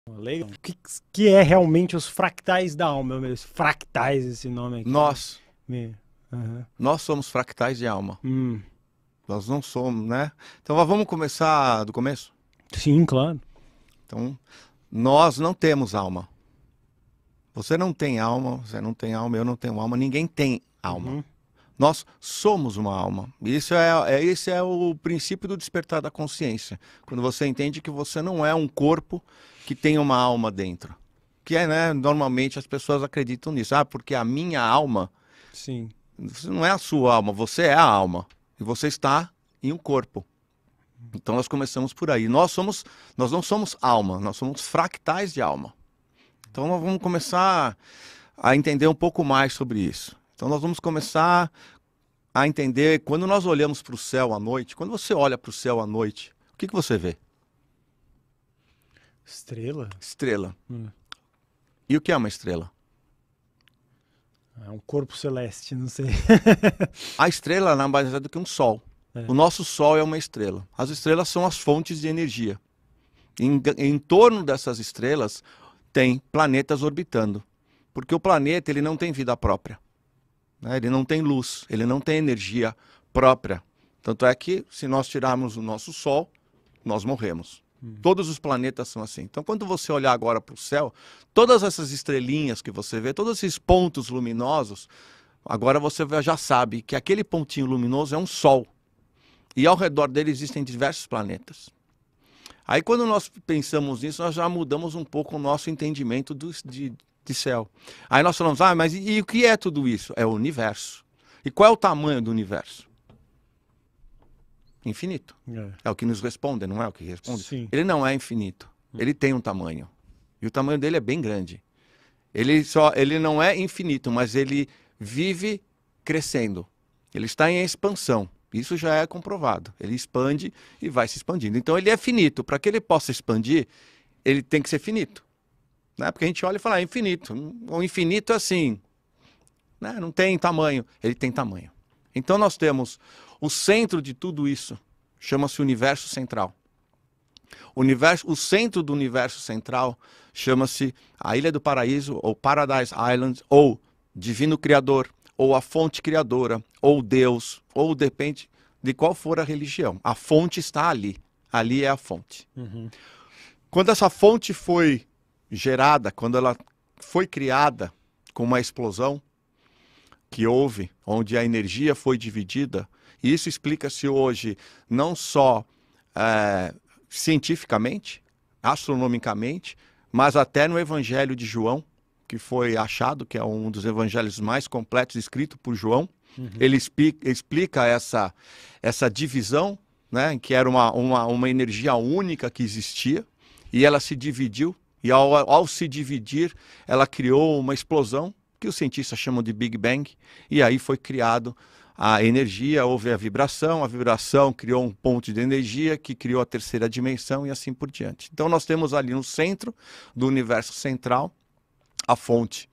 Legal. O que é realmente os fractais da alma? Fractais, esse nome aqui. Nós, Aham. nós somos fractais de alma. Hum. Nós não somos, né? Então vamos começar do começo? Sim, claro. Então, nós não temos alma. Você não tem alma, você não tem alma, eu não tenho alma, ninguém tem alma. Uhum. Nós somos uma alma. Esse é o princípio do despertar da consciência. Quando você entende que você não é um corpo que tem uma alma dentro. Que é, né? Normalmente as pessoas acreditam nisso. Ah, porque a minha alma, Sim. você não é a sua alma, você é a alma. E você está em um corpo. Então nós começamos por aí. Nós não somos alma, nós somos fractais de alma. Então nós vamos começar a entender um pouco mais sobre isso. Então nós vamos começar a entender, quando nós olhamos para o céu à noite, quando você olha para o céu à noite, o que você vê? Estrela? Estrela. Hum. E o que é uma estrela? É um corpo celeste, não sei. A estrela nada mais é do que um sol. É. O nosso sol é uma estrela. As estrelas são as fontes de energia. Em torno dessas estrelas tem planetas orbitando. Porque o planeta ele não tem vida própria, né? Ele não tem luz, ele não tem energia própria. Tanto é que, se nós tirarmos o nosso Sol, nós morremos. Todos os planetas são assim. Então, quando você olhar agora para o céu, todas essas estrelinhas que você vê, todos esses pontos luminosos, agora você já sabe que aquele pontinho luminoso é um Sol. E ao redor dele existem diversos planetas. Aí, quando nós pensamos nisso, nós já mudamos um pouco o nosso entendimento de céu. Aí nós falamos, mas e o que é tudo isso? É o universo. E qual é o tamanho do universo? Infinito. É o que nos responde, não é o que responde? Sim. Ele não é infinito. Ele tem um tamanho. E o tamanho dele é bem grande. Ele não é infinito, mas ele vive crescendo. Ele está em expansão. Isso já é comprovado. Ele expande e vai se expandindo. Então ele é finito. Para que ele possa expandir, ele tem que ser finito. Né? Porque a gente olha e fala, é infinito. O infinito é assim, né? Não tem tamanho. Ele tem tamanho. Então nós temos o centro de tudo isso, chama-se universo central. O centro do universo central chama-se a Ilha do Paraíso, ou Paradise Island, ou Divino Criador, ou a fonte criadora, ou Deus, ou depende de qual for a religião. A fonte está ali. Ali é a fonte. Uhum. Quando essa fonte foi gerada, quando ela foi criada com uma explosão que houve, onde a energia foi dividida, e isso explica-se hoje não só cientificamente, astronomicamente, mas até no Evangelho de João, que foi achado, que é um dos evangelhos mais completos escrito por João. Ele explica essa divisão, né, que era uma energia única que existia, e ela se dividiu, e ao se dividir, ela criou uma explosão, que os cientistas chamam de Big Bang, e aí foi criado a energia, houve a vibração criou um ponto de energia, que criou a terceira dimensão, e assim por diante. Então nós temos ali no centro do universo central, a fonte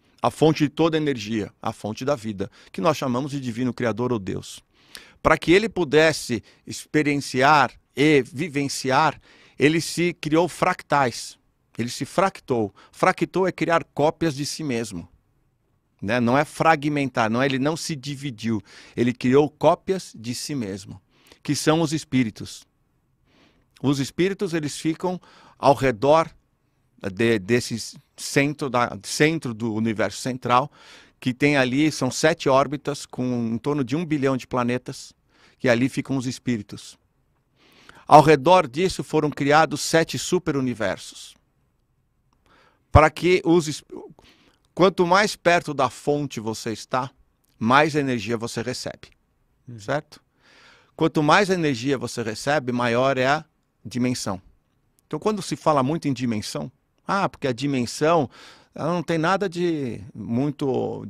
de toda energia, a fonte da vida, que nós chamamos de divino criador ou Deus. Para que ele pudesse experienciar e vivenciar, ele se criou fractais, ele se fractou. Fractou é criar cópias de si mesmo, né? Não é fragmentar, ele não se dividiu, ele criou cópias de si mesmo, que são os espíritos. Os espíritos, eles ficam ao redor desse centro do universo central, que tem ali, são 7 órbitas com em torno de 1 bilhão de planetas, que ali ficam os espíritos. Ao redor disso foram criados 7 superuniversos. Para que quanto mais perto da fonte você está, mais energia você recebe. Certo? Quanto mais energia você recebe, maior é a dimensão. Então, quando se fala muito em dimensão, porque a dimensão ela não tem nada de muito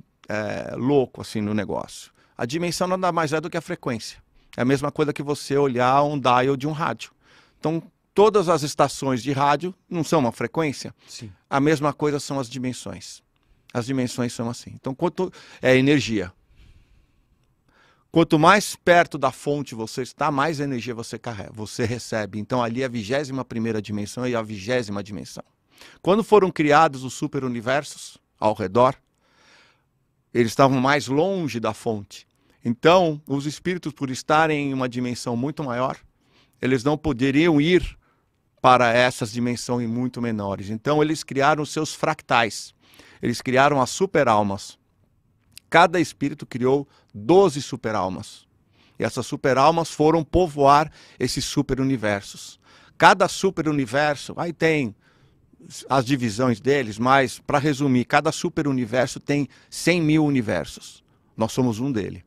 louco assim no negócio. A dimensão nada mais é do que a frequência. É a mesma coisa que você olhar um dial de um rádio. Então, todas as estações de rádio não são uma frequência? Sim. A mesma coisa são as dimensões. As dimensões são assim. Então, quanto é energia? Quanto mais perto da fonte você está, mais energia você recebe. Então ali é a 21ª dimensão e a 20ª dimensão. Quando foram criados os superuniversos ao redor, eles estavam mais longe da fonte. Então, os espíritos, por estarem em uma dimensão muito maior, eles não poderiam ir para essas dimensões muito menores. Então, eles criaram os seus fractais. Eles criaram as superalmas. Cada espírito criou 12 superalmas. E essas superalmas foram povoar esses superuniversos. Cada superuniverso, aí tem as divisões deles, mas, para resumir, cada superuniverso tem 100 mil universos. Nós somos um dele.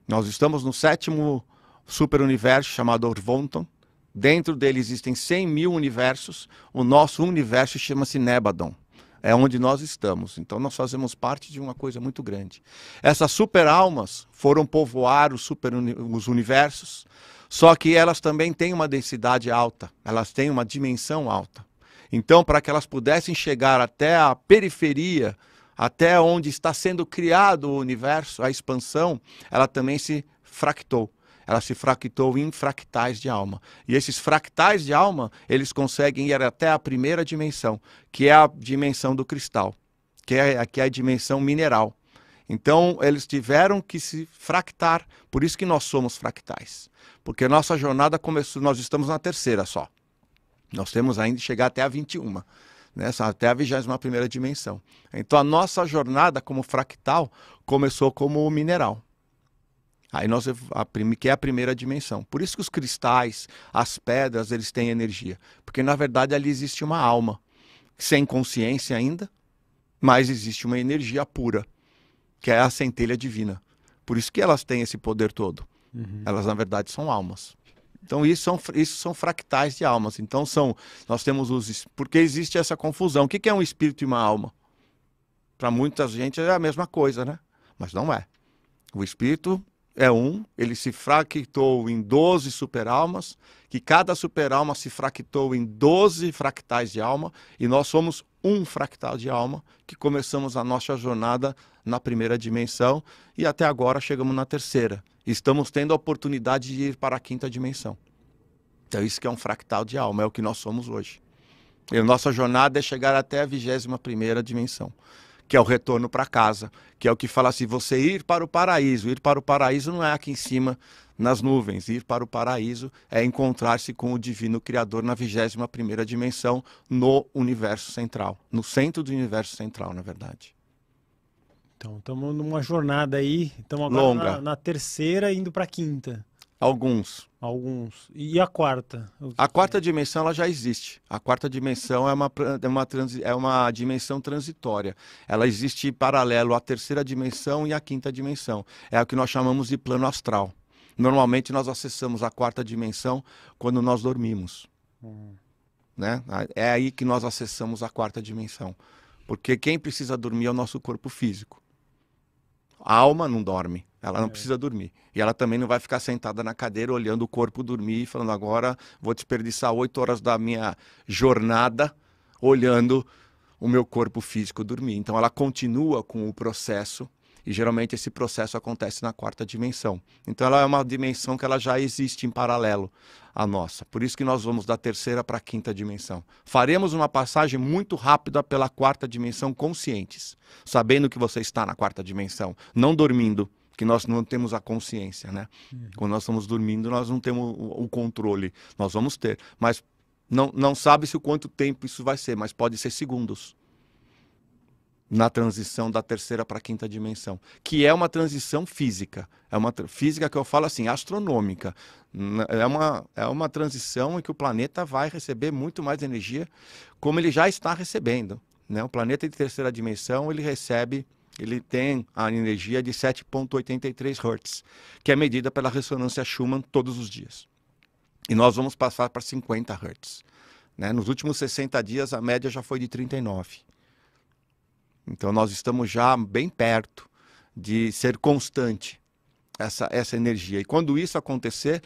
Nós estamos no 7º superuniverso, chamado Orvonton. Dentro dele existem 100 mil universos. O nosso universo chama-se Nebadon. É onde nós estamos. Então nós fazemos parte de uma coisa muito grande. Essas superalmas foram povoar os universos, só que elas também têm uma densidade alta. Elas têm uma dimensão alta. Então, para que elas pudessem chegar até a periferia, até onde está sendo criado o universo, a expansão, ela também se fractou. Ela se fractou em fractais de alma. E esses fractais de alma, eles conseguem ir até a primeira dimensão, que é a dimensão do cristal, que é a dimensão mineral. Então, eles tiveram que se fractar, por isso que nós somos fractais. Porque nossa jornada começou, nós estamos na 3ª só. Nós temos ainda de chegar até a 21ª. Né, até a 21ª dimensão. Então a nossa jornada como fractal começou como mineral. Aí que é a primeira dimensão. Por isso que os cristais, as pedras, eles têm energia. Porque na verdade ali existe uma alma, sem consciência ainda, mas existe uma energia pura, que é a centelha divina. Por isso que elas têm esse poder todo. Elas na verdade são almas. Então isso são fractais de almas. Então nós temos porque existe essa confusão. O que é um espírito e uma alma? Para muita gente é a mesma coisa, né? Mas não é. O espírito é ele se fractou em 12 superalmas, que cada superalma se fractou em 12 fractais de alma, e nós somos um fractal de alma, que começamos a nossa jornada na primeira dimensão, e até agora chegamos na 3ª. Estamos tendo a oportunidade de ir para a 5ª dimensão. Então isso que é um fractal de alma, é o que nós somos hoje. E a nossa jornada é chegar até a 21ª dimensão, que é o retorno para casa, que é o que fala assim, você ir para o paraíso. Ir para o paraíso não é aqui em cima, nas nuvens. Ir para o paraíso é encontrar-se com o Divino Criador na 21ª dimensão, no universo central. No centro do universo central, na verdade. Então, estamos numa jornada aí, estamos agora longa. Na 3ª indo para a 5ª. Alguns. E a 4ª? A 4ª dimensão ela já existe. A 4ª dimensão é uma dimensão transitória. Ela existe em paralelo à 3ª dimensão e à 5ª dimensão. É o que nós chamamos de plano astral. Normalmente nós acessamos a 4ª dimensão quando nós dormimos. Né? É aí que nós acessamos a 4ª dimensão. Porque quem precisa dormir é o nosso corpo físico. A alma não dorme, ela não precisa dormir. E ela também não vai ficar sentada na cadeira olhando o corpo dormir e falando, agora vou desperdiçar 8 horas da minha jornada olhando o meu corpo físico dormir. Então ela continua com o processo, e geralmente esse processo acontece na 4ª dimensão. Então ela é uma dimensão que ela já existe em paralelo à nossa. Por isso que nós vamos da 3ª para a 5ª dimensão. Faremos uma passagem muito rápida pela 4ª dimensão conscientes, sabendo que você está na 4ª dimensão, não dormindo, que nós não temos a consciência, né? Quando nós estamos dormindo, nós não temos o controle. Nós vamos ter, mas não sabe-se o quanto tempo isso vai ser, mas pode ser segundos. Na transição da 3ª para a 5ª dimensão, que é uma transição física. É uma física que eu falo assim, astronômica. É uma transição em que o planeta vai receber muito mais energia, como ele já está recebendo. Né? O planeta de 3ª dimensão, ele tem a energia de 7,83 Hz, que é medida pela ressonância Schumann todos os dias. E nós vamos passar para 50 Hz. Né? Nos últimos 60 dias, a média já foi de 39. Então nós estamos já bem perto de ser constante essa energia. E quando isso acontecer,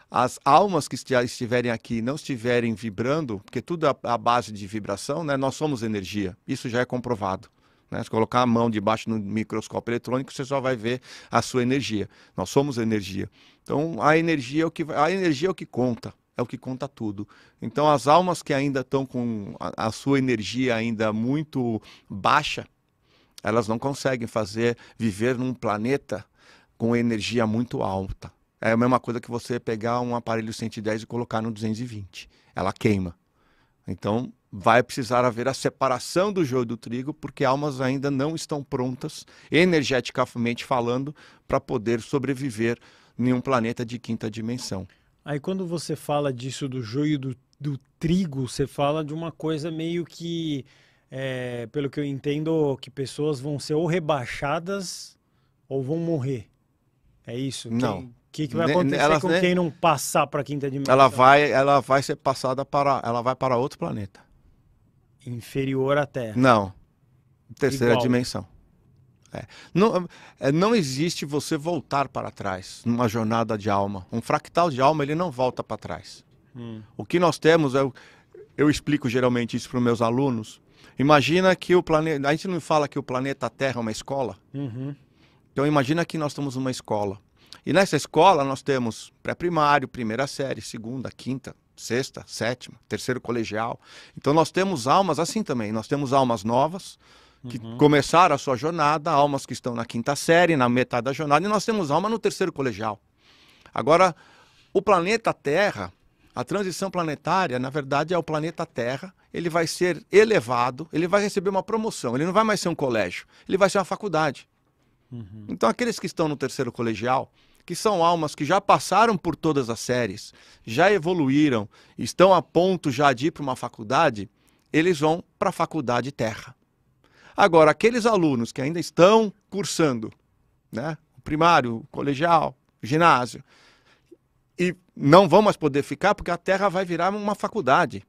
as almas que estiverem aqui e não estiverem vibrando, porque tudo é a base de vibração, né? Nós somos energia, isso já é comprovado. Né? Se colocar a mão debaixo do microscópio eletrônico, você só vai ver a sua energia. Nós somos energia. Então a energia é o que conta. é o que conta tudo. Então as almas que ainda estão com a sua energia ainda muito baixa, elas não conseguem viver num planeta com energia muito alta. É a mesma coisa que você pegar um aparelho 110 e colocar no 220. Ela queima. Então vai precisar haver a separação do joio do trigo, porque almas ainda não estão prontas, energeticamente falando, para poder sobreviver em um planeta de quinta dimensão. Aí quando você fala disso do joio do trigo, você fala de uma coisa meio que, pelo que eu entendo, que pessoas vão ser ou rebaixadas ou vão morrer. É isso? Não. O que vai acontecer com quem não passar para a quinta dimensão? Ela vai ser passada ela vai para outro planeta. Inferior à Terra. Não. Terceira Igual. dimensão. Não existe você voltar para trás numa jornada de alma. Um fractal de alma, ele não volta para trás. O que nós temos, eu explico geralmente isso para os meus alunos. Imagina que o planeta... A gente não fala que o planeta Terra é uma escola? Uhum. Então imagina que nós estamos numa escola. E nessa escola nós temos pré-primário, primeira série, segunda, quinta, sexta, sétima, terceiro colegial. Então nós temos almas assim também. Nós temos almas novas, que começaram a sua jornada, almas que estão na quinta série, na metade da jornada, e nós temos alma no terceiro colegial. Agora, o planeta Terra, a transição planetária, na verdade, é o planeta Terra, ele vai ser elevado, ele vai receber uma promoção, ele não vai mais ser um colégio, ele vai ser uma faculdade. Então, aqueles que estão no terceiro colegial, que são almas que já passaram por todas as séries, já evoluíram, estão a ponto já de ir para uma faculdade, eles vão para a faculdade Terra. Agora, aqueles alunos que ainda estão cursando, né, o primário, o colegial, o ginásio, e não vão mais poder ficar porque a Terra vai virar uma faculdade.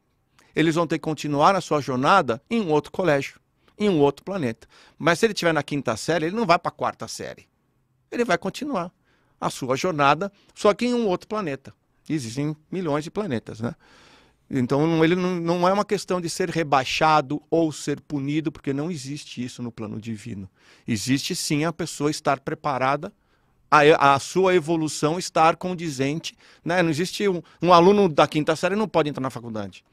Eles vão ter que continuar a sua jornada em um outro colégio, em um outro planeta. Mas se ele estiver na quinta série, ele não vai para a quarta série. Ele vai continuar a sua jornada, só que em um outro planeta. Existem milhões de planetas, né? Então, ele não é uma questão de ser rebaixado ou ser punido, porque não existe isso no plano divino. Existe sim a pessoa estar preparada, a sua evolução estar condizente, né? Não existe um aluno da quinta série não pode entrar na faculdade.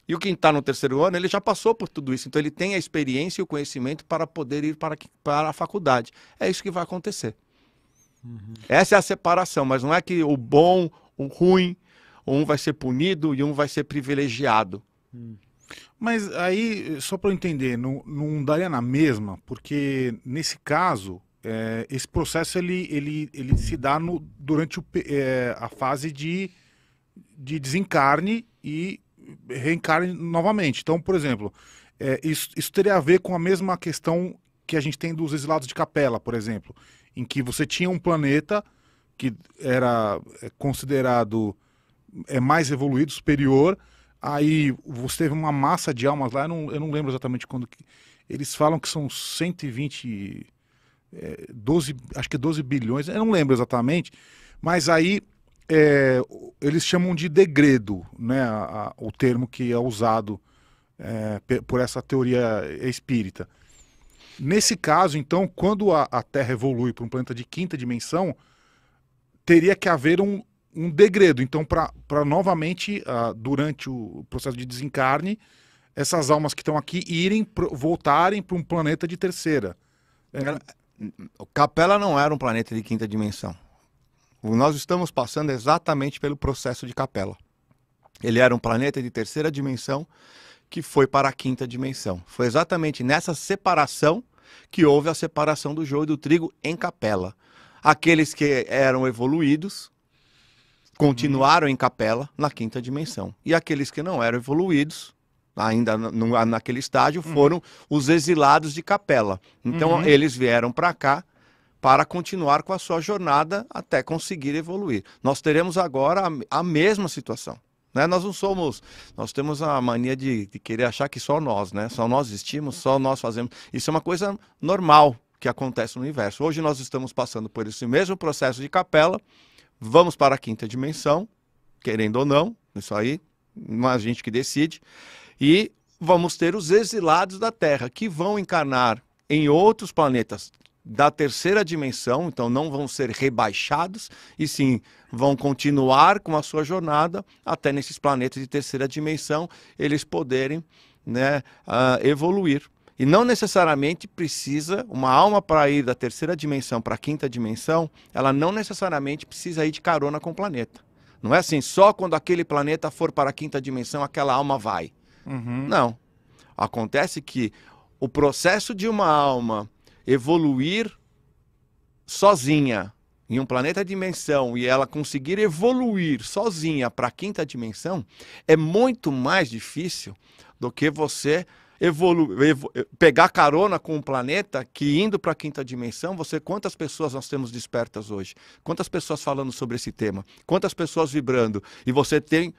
E o que está no terceiro ano, ele já passou por tudo isso. Então, ele tem a experiência e o conhecimento para poder ir para a faculdade. É isso que vai acontecer. Essa é a separação, mas não é que o bom, o ruim... Um vai ser punido e um vai ser privilegiado. Mas aí, só para eu entender, não daria na mesma, porque nesse caso, esse processo ele se dá durante a fase de desencarne e reencarne novamente. Então, por exemplo, isso teria a ver com a mesma questão que a gente tem dos exilados de Capela, por exemplo, em que você tinha um planeta que era considerado... mais evoluído, superior, aí você teve uma massa de almas lá, eu não lembro exatamente quando, eles falam que são 120, 12, acho que 12 bilhões, eu não lembro exatamente, mas aí eles chamam de degredo, né, o termo que é usado por essa teoria espírita. Nesse caso, então, quando a Terra evolui para um planeta de quinta dimensão, teria que haver um degredo. Então, para novamente, durante o processo de desencarne, essas almas que estão aqui voltarem para um planeta de terceira. O Capela não era um planeta de quinta dimensão. Nós estamos passando exatamente pelo processo de Capela. Ele era um planeta de terceira dimensão que foi para a quinta dimensão. Foi exatamente nessa separação que houve a separação do joio e do trigo em Capela. Aqueles que eram evoluídos continuaram em Capela na quinta dimensão. E aqueles que não eram evoluídos, ainda naquele estágio, foram os exilados de Capela. Então eles vieram para cá para continuar com a sua jornada até conseguir evoluir. Nós teremos agora a mesma situação. Né? Nós temos a mania de querer achar que só nós, né? Só nós existimos, só nós fazemos. Isso é uma coisa normal que acontece no universo. Hoje nós estamos passando por esse mesmo processo de Capela. Vamos para a quinta dimensão, querendo ou não, isso aí, não é a gente que decide, e vamos ter os exilados da Terra, que vão encarnar em outros planetas da terceira dimensão, então não vão ser rebaixados, e sim vão continuar com a sua jornada até nesses planetas de terceira dimensão eles poderem, né, evoluir. E não necessariamente precisa, uma alma para ir da terceira dimensão para a quinta dimensão, ela não necessariamente precisa ir de carona com o planeta. Não é assim, só quando aquele planeta for para a quinta dimensão, aquela alma vai. Não. Acontece que o processo de uma alma evoluir sozinha em um planeta dimensão e ela conseguir evoluir sozinha para a quinta dimensão é muito mais difícil do que você pegar carona com um planeta que indo para a quinta dimensão, quantas pessoas nós temos despertas hoje? Quantas pessoas falando sobre esse tema? Quantas pessoas vibrando? E você tem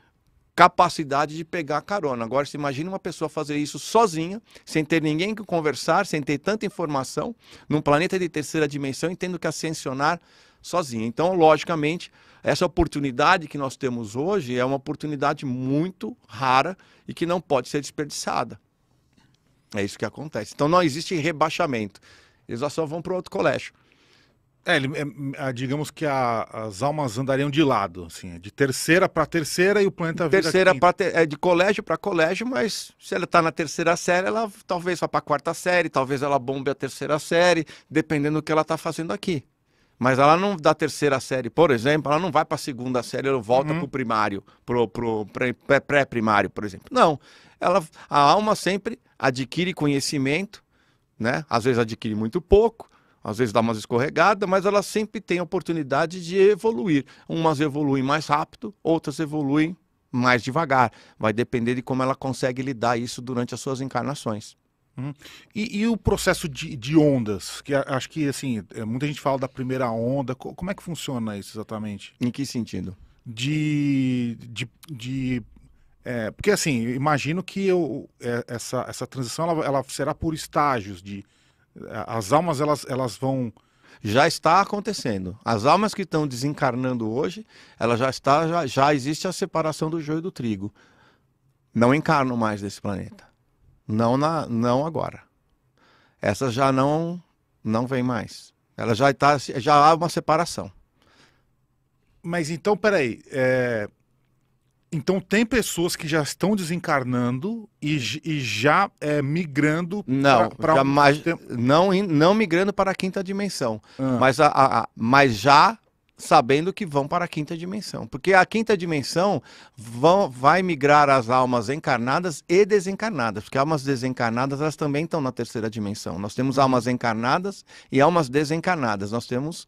capacidade de pegar carona. Agora, você imagina uma pessoa fazer isso sozinha, sem ter ninguém que conversar, sem ter tanta informação, num planeta de terceira dimensão e tendo que ascensionar sozinha. Então, logicamente, essa oportunidade que nós temos hoje é uma oportunidade muito rara e que não pode ser desperdiçada. É isso que acontece. Então não existe rebaixamento. Eles só vão para outro colégio. Digamos que as almas andariam de lado, assim, de terceira para terceira e o planeta terceira de colégio para colégio, mas se ela está na terceira série, ela talvez vá para a quarta série, talvez ela bombe a terceira série, dependendo do que ela está fazendo aqui. Mas ela não, da terceira série, por exemplo, ela não vai para a segunda série, ela volta para o primário, pro pré-primário, por exemplo. Não, a alma sempre adquire conhecimento, né? Às vezes adquire muito pouco, às vezes dá umas escorregadas, mas ela sempre tem a oportunidade de evoluir. Umas evoluem mais rápido, outras evoluem mais devagar. Vai depender de como ela consegue lidar isso durante as suas encarnações. E o processo de ondas? Que acho que assim, muita gente fala da primeira onda. Como é que funciona isso exatamente? Em que sentido? Porque assim, eu imagino que essa transição ela será por estágios. As almas elas vão... Já está acontecendo. As almas que estão desencarnando hoje, ela já existe a separação do joio do trigo. Não encarnam mais desse planeta. Não agora. Essas já não vem mais. Ela já há uma separação. Mas então, peraí. Então tem pessoas que já estão desencarnando e já migrando não migrando para a quinta dimensão, mas já sabendo que vão para a quinta dimensão. Porque a quinta dimensão vai migrar as almas encarnadas e desencarnadas, porque almas desencarnadas elas também estão na terceira dimensão. Nós temos almas encarnadas e almas desencarnadas, nós temos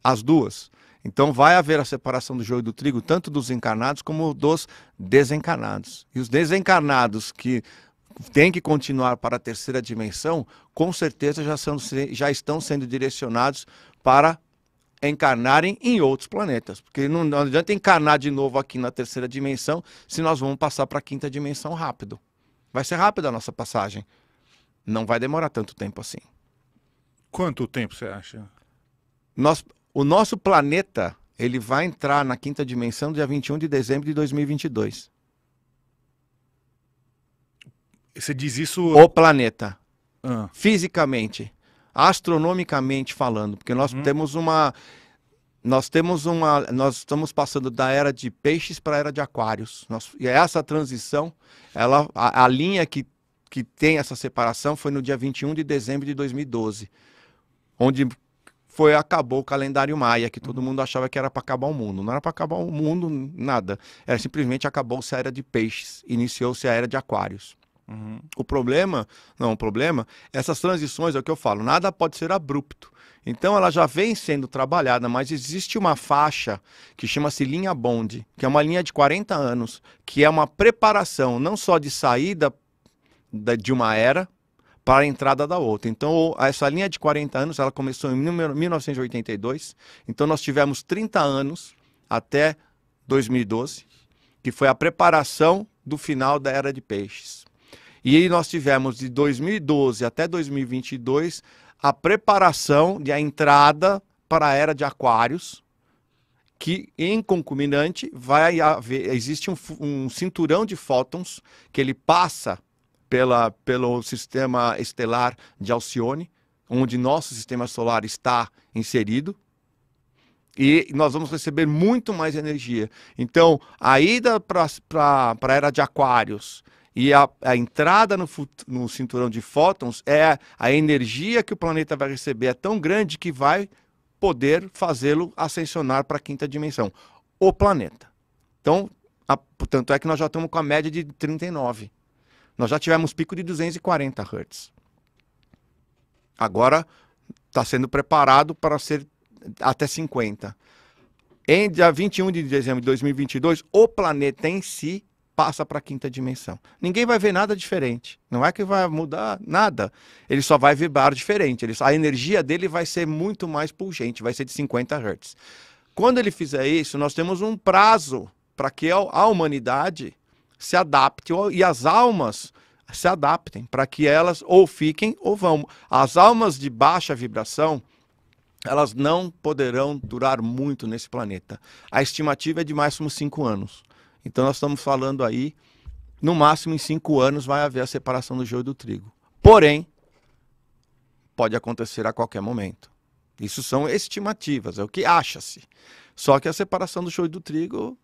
as duas. Então vai haver a separação do joio do trigo, tanto dos encarnados como dos desencarnados. E os desencarnados que têm que continuar para a terceira dimensão, com certeza já estão sendo direcionados para encarnarem em outros planetas. Porque não adianta encarnar de novo aqui na terceira dimensão se nós vamos passar para a quinta dimensão rápido. Vai ser rápida a nossa passagem. Não vai demorar tanto tempo assim. Quanto tempo você acha? O nosso planeta, ele vai entrar na quinta dimensão dia 21 de dezembro de 2022. Você diz isso... O planeta. Fisicamente. Astronomicamente falando. Porque nós estamos passando da era de peixes para a era de aquários. E essa transição, a linha que tem essa separação foi no dia 21 de dezembro de 2012. Onde... acabou o calendário maia, que todo mundo achava que era para acabar o mundo. Não era para acabar o mundo, nada. Era simplesmente acabou-se a era de peixes, iniciou-se a era de aquários. O problema, essas transições, é o que eu falo, nada pode ser abrupto. Então ela já vem sendo trabalhada, mas existe uma faixa que chama-se linha Bond, que é uma linha de 40 anos, que é uma preparação não só de saída de uma era, para a entrada da outra. Então, essa linha de 40 anos, ela começou em 1982, então nós tivemos 30 anos até 2012, que foi a preparação do final da Era de Peixes. E aí nós tivemos de 2012 até 2022 a preparação de a entrada para a Era de Aquários, que em concomitante existe um cinturão de fótons que ele passa pelo sistema estelar de Alcione, onde nosso sistema solar está inserido, e nós vamos receber muito mais energia. Então, a ida para a era de Aquários e a entrada no cinturão de fótons é a energia que o planeta vai receber é tão grande que vai poder fazê-lo ascensionar para a quinta dimensão, o planeta. Então, portanto, é que nós já estamos com a média de 39. Nós já tivemos pico de 240 Hz. Agora está sendo preparado para ser até 50. Em dia 21 de dezembro de 2022, o planeta em si passa para a quinta dimensão. Ninguém vai ver nada diferente. Não é que vai mudar nada. Ele só vai vibrar diferente. A energia dele vai ser muito mais pungente, vai ser de 50 Hz. Quando ele fizer isso, nós temos um prazo para que a humanidade se adapte e as almas se adaptem, para que elas ou fiquem ou vão. As almas de baixa vibração, elas não poderão durar muito nesse planeta. A estimativa é de máximo 5 anos. Então nós estamos falando aí, no máximo em 5 anos vai haver a separação do joio do trigo. Porém, pode acontecer a qualquer momento. Isso são estimativas, é o que acha-se. Só que a separação do joio do trigo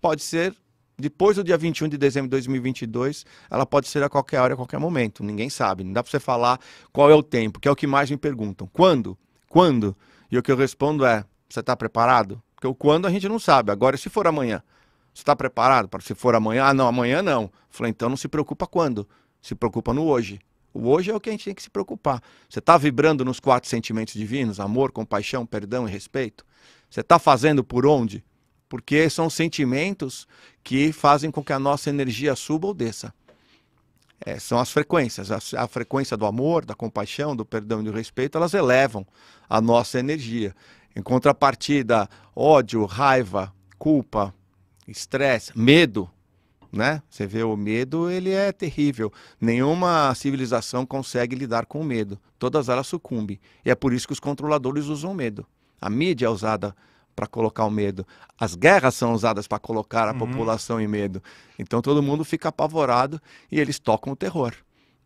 pode ser, depois do dia 21 de dezembro de 2022, ela pode ser a qualquer hora, a qualquer momento. Ninguém sabe, não dá para você falar qual é o tempo, que é o que mais me perguntam. Quando? Quando? E o que eu respondo é, você está preparado? Porque o quando a gente não sabe. Agora, se for amanhã, você está preparado para se for amanhã? Ah, não, amanhã não. Eu falei, então não se preocupa quando? Se preocupa no hoje. O hoje é o que a gente tem que se preocupar. Você está vibrando nos 4 sentimentos divinos, amor, compaixão, perdão e respeito? Você está fazendo por onde? Porque são sentimentos que fazem com que a nossa energia suba ou desça. São as frequências. A frequência do amor, da compaixão, do perdão e do respeito, elas elevam a nossa energia. Em contrapartida, ódio, raiva, culpa, estresse, medo, né? Você vê o medo, ele é terrível. Nenhuma civilização consegue lidar com o medo. Todas elas sucumbem. E é por isso que os controladores usam medo. A mídia é usada para colocar o medo. As guerras são usadas para colocar a população em medo. Então todo mundo fica apavorado e eles tocam o terror,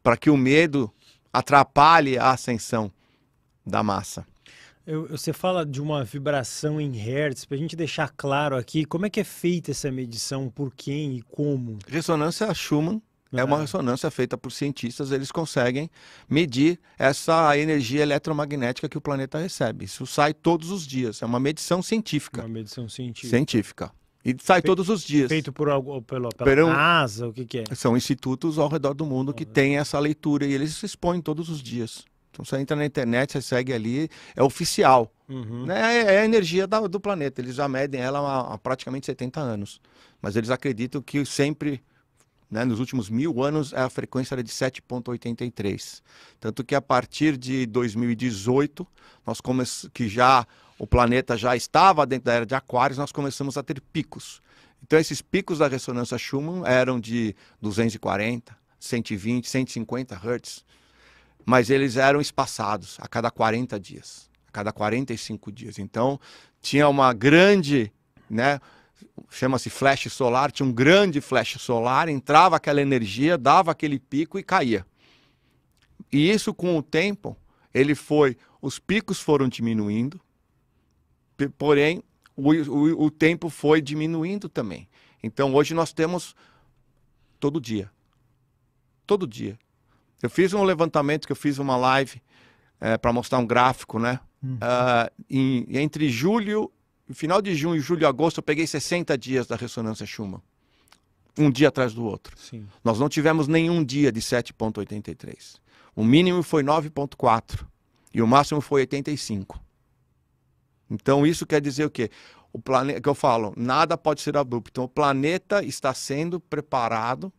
para que o medo atrapalhe a ascensão da massa. Você fala de uma vibração em hertz, para a gente deixar claro aqui, como é que é feita essa medição, por quem e como? Ressonância Schumann é uma ressonância feita por cientistas, eles conseguem medir essa energia eletromagnética que o planeta recebe. Isso sai todos os dias, é uma medição científica. Uma medição científica. Científica. E sai todos os dias. Feito pela NASA, o que é? São institutos ao redor do mundo que têm essa leitura e eles se expõem todos os dias. Então você entra na internet, você segue ali, é oficial. É a energia do planeta, eles já medem ela há praticamente 70 anos. Mas eles acreditam que sempre, né, nos últimos 1000 anos, a frequência era de 7,83. Tanto que a partir de 2018, o planeta já estava dentro da era de Aquários, nós começamos a ter picos. Então esses picos da ressonância Schumann eram de 240, 120, 150 Hz. Mas eles eram espaçados a cada 40 dias, a cada 45 dias. Então, tinha uma grande, né, chama-se flash solar, tinha um grande flash solar, entrava aquela energia, dava aquele pico e caía. E isso, com o tempo, os picos foram diminuindo, porém, o tempo foi diminuindo também. Então, hoje nós temos todo dia. Todo dia. Eu fiz um levantamento, que eu fiz uma live para mostrar um gráfico, né? Entre final de junho, julho e agosto, eu peguei 60 dias da ressonância Schumann. Um dia atrás do outro. Sim. Nós não tivemos nenhum dia de 7,83. O mínimo foi 9,4 e o máximo foi 85. Então isso quer dizer o quê? O planeta, que eu falo, nada pode ser abrupto. Então o planeta está sendo preparado,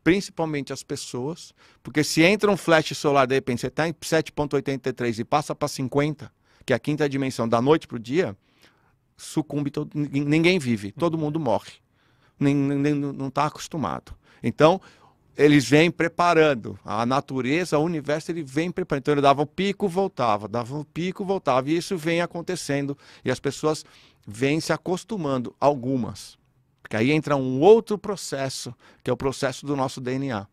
principalmente as pessoas, porque se entra um flash solar, de repente você está em 7,83 e passa para 50, que é a quinta dimensão, da noite para o dia, sucumbe, ninguém vive, todo mundo morre. Não está acostumado. Então, eles vêm preparando. A natureza, o universo, ele vem preparando. Então, ele dava o pico, voltava, dava o pico, voltava. E isso vem acontecendo. E as pessoas vêm se acostumando, algumas. Porque aí entra um outro processo, que é o processo do nosso DNA.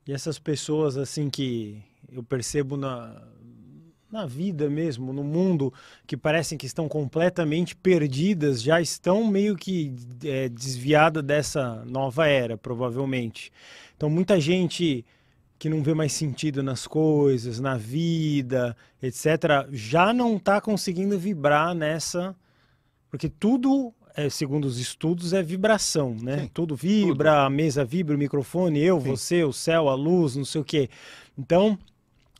E essas pessoas, assim, que eu percebo na vida mesmo, no mundo, que parecem que estão completamente perdidas, já estão meio que desviadas dessa nova era, provavelmente. Então, muita gente que não vê mais sentido nas coisas, na vida, etc., já não está conseguindo vibrar nessa... Porque tudo, segundo os estudos, é vibração, né? Sim, tudo vibra, tudo. a mesa vibra, o microfone, eu, Sim. você, o céu, a luz, não sei o quê. Então,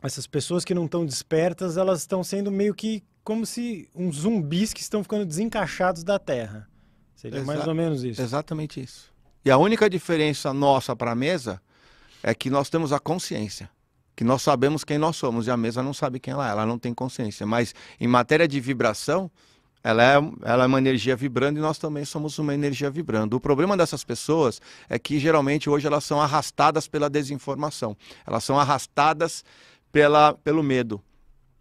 essas pessoas que não estão despertas, elas estão sendo meio que como se uns zumbis que estão ficando desencaixados da Terra. Seria mais ou menos isso. Exatamente isso. E a única diferença nossa para a mesa é que nós temos a consciência, que nós sabemos quem nós somos e a mesa não sabe quem ela não tem consciência. Mas em matéria de vibração, ela é uma energia vibrando e nós também somos uma energia vibrando. O problema dessas pessoas é que geralmente hoje elas são arrastadas pela desinformação, elas são arrastadas pelo medo.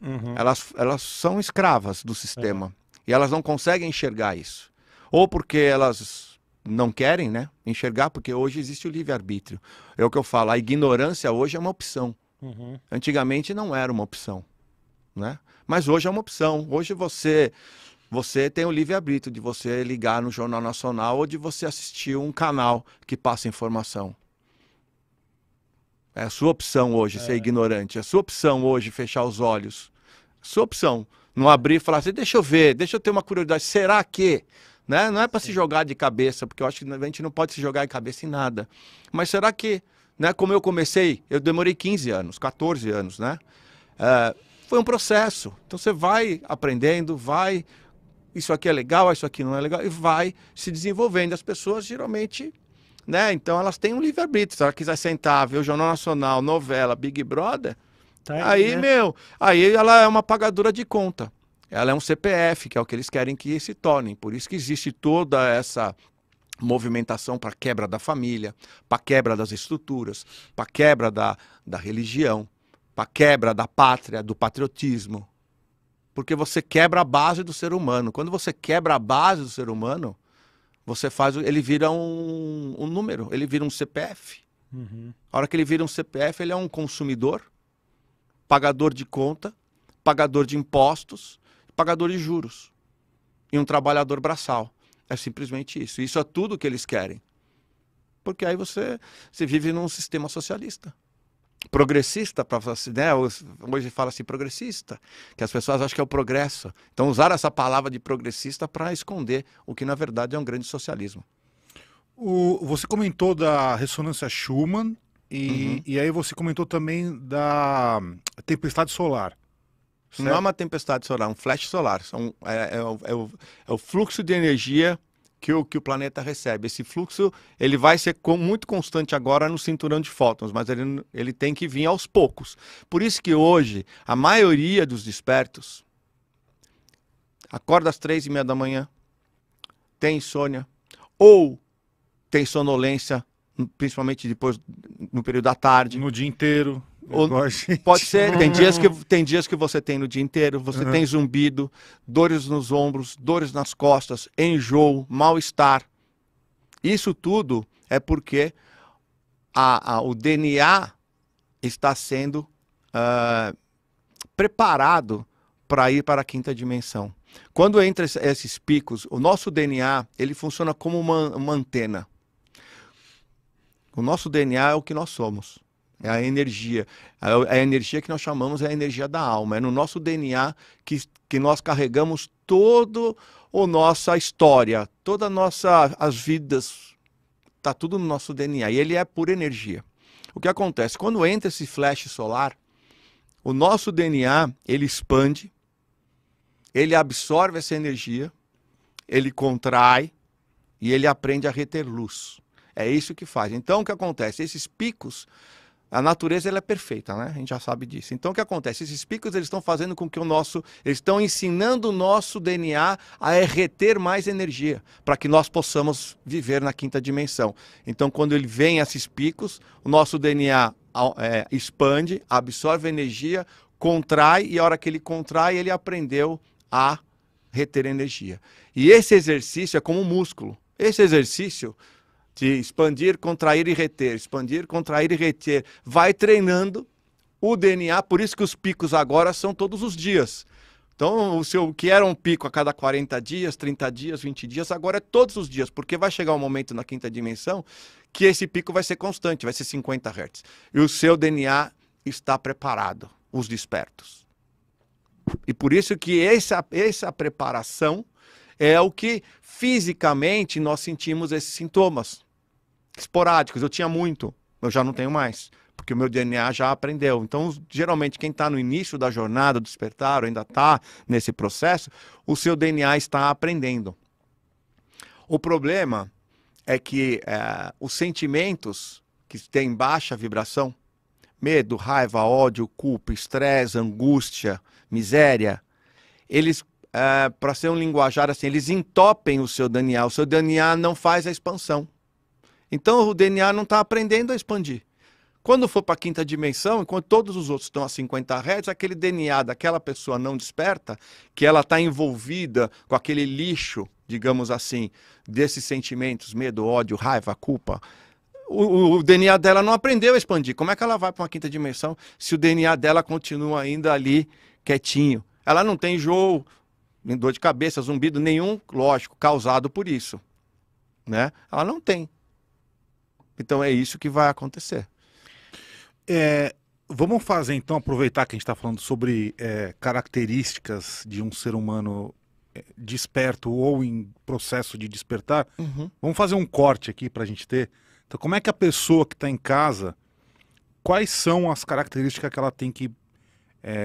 Uhum. Elas são escravas do sistema e elas não conseguem enxergar isso. Ou porque elas não querem, né, enxergar, porque hoje existe o livre-arbítrio. É o que eu falo, a ignorância hoje é uma opção. Uhum. Antigamente não era uma opção, né? Mas hoje é uma opção. Hoje você tem o livre-arbítrio de você ligar no Jornal Nacional ou de você assistir um canal que passa informação. É a sua opção hoje ser ignorante. É a sua opção hoje fechar os olhos. É a sua opção. Não abrir e falar assim, deixa eu ver, deixa eu ter uma curiosidade. Será que... Né? Não é para se jogar de cabeça, porque eu acho que a gente não pode se jogar de cabeça em nada. Mas será que, né, como eu comecei, eu demorei 15 anos, 14 anos, né? Foi um processo. Então você vai aprendendo, isso aqui é legal, isso aqui não é legal, e vai se desenvolvendo. As pessoas geralmente, né? Então elas têm um livre-arbítrio. Se ela quiser sentar, ver o Jornal Nacional, novela, Big Brother, Tá aí, né? aí ela é uma pagadora de conta. Ela é um CPF, que é o que eles querem que se tornem. Por isso que existe toda essa movimentação para quebra da família, para quebra das estruturas, para quebra da religião, para quebra da pátria, do patriotismo. Porque você quebra a base do ser humano. Quando você quebra a base do ser humano, ele vira um número, ele vira um CPF. Uhum. A hora que ele vira um CPF, ele é um consumidor, pagador de conta, pagador de impostos, pagador de juros e um trabalhador braçal. É simplesmente isso. Isso é tudo que eles querem. Porque aí você vive num sistema socialista. Progressista, né? Hoje fala assim, progressista, que as pessoas acham que é o progresso. Então usaram essa palavra de progressista para esconder o que na verdade é um grande socialismo. Você comentou da ressonância Schumann e aí você comentou também da tempestade solar. Certo? Não é uma tempestade solar, é um flash solar. É o fluxo de energia que o planeta recebe. Esse fluxo ele vai ser muito constante agora no cinturão de fótons, mas ele tem que vir aos poucos. Por isso que hoje a maioria dos despertos acorda às 3:30 da manhã, tem insônia ou tem sonolência, principalmente depois no período da tarde. No dia inteiro. Pode ser, tem dias que você tem no dia inteiro, você tem zumbido, dores nos ombros, dores nas costas, enjoo, mal-estar. Isso tudo é porque o DNA está sendo preparado para ir para a quinta dimensão. Quando entra esses picos, o nosso DNA ele funciona como uma antena. O nosso DNA é o que nós somos. É a energia. A energia que nós chamamos é a energia da alma. É no nosso DNA que nós carregamos toda a nossa história, as vidas. Está tudo no nosso DNA. E ele é pura energia. O que acontece? Quando entra esse flash solar, o nosso DNA, ele expande, ele absorve essa energia, ele contrai e ele aprende a reter luz. É isso que faz. Então, o que acontece? Esses picos... A natureza ela é perfeita, né? A gente já sabe disso. Então o que acontece? Esses picos eles estão fazendo com que eles estão ensinando o nosso DNA a reter mais energia, para que nós possamos viver na quinta dimensão. Então quando ele vem esses picos, o nosso DNA expande, absorve energia, contrai, e a hora que ele contrai, ele aprendeu a reter energia. E esse exercício é como um músculo. Esse exercício de expandir, contrair e reter, expandir, contrair e reter, vai treinando O DNA, por isso que os picos agora são todos os dias. Então, o que era um pico a cada 40 dias, 30 dias, 20 dias, agora é todos os dias, porque vai chegar um momento na quinta dimensão que esse pico vai ser constante, vai ser 50 Hz. E o seu DNA está preparado, os despertos. E por isso que essa preparação é o que fisicamente nós sentimos esses sintomas esporádicos. Eu tinha muito, eu já não tenho mais, porque o meu DNA já aprendeu. Então, geralmente, quem está no início da jornada do despertar, ou ainda está nesse processo, o seu DNA está aprendendo. O problema é que os sentimentos que têm baixa vibração, medo, raiva, ódio, culpa, estresse, angústia, miséria, eles, para ser um linguajar assim, eles entopem o seu DNA. O seu DNA não faz a expansão. Então o DNA não está aprendendo a expandir. Quando for para a quinta dimensão, enquanto todos os outros estão a 50 Hz, aquele DNA daquela pessoa não desperta, que ela está envolvida com aquele lixo, digamos assim, desses sentimentos, medo, ódio, raiva, culpa, o DNA dela não aprendeu a expandir. Como é que ela vai para uma quinta dimensão se o DNA dela continua ainda ali quietinho? Ela não tem enjoo, nem dor de cabeça, zumbido nenhum, lógico, causado por isso, né? Ela não tem. Então é isso que vai acontecer. Vamos fazer então, aproveitar que a gente está falando sobre características de um ser humano desperto ou em processo de despertar. Vamos fazer um corte aqui para a gente ter. Então, como é que a pessoa que está em casa, quais são as características que ela tem que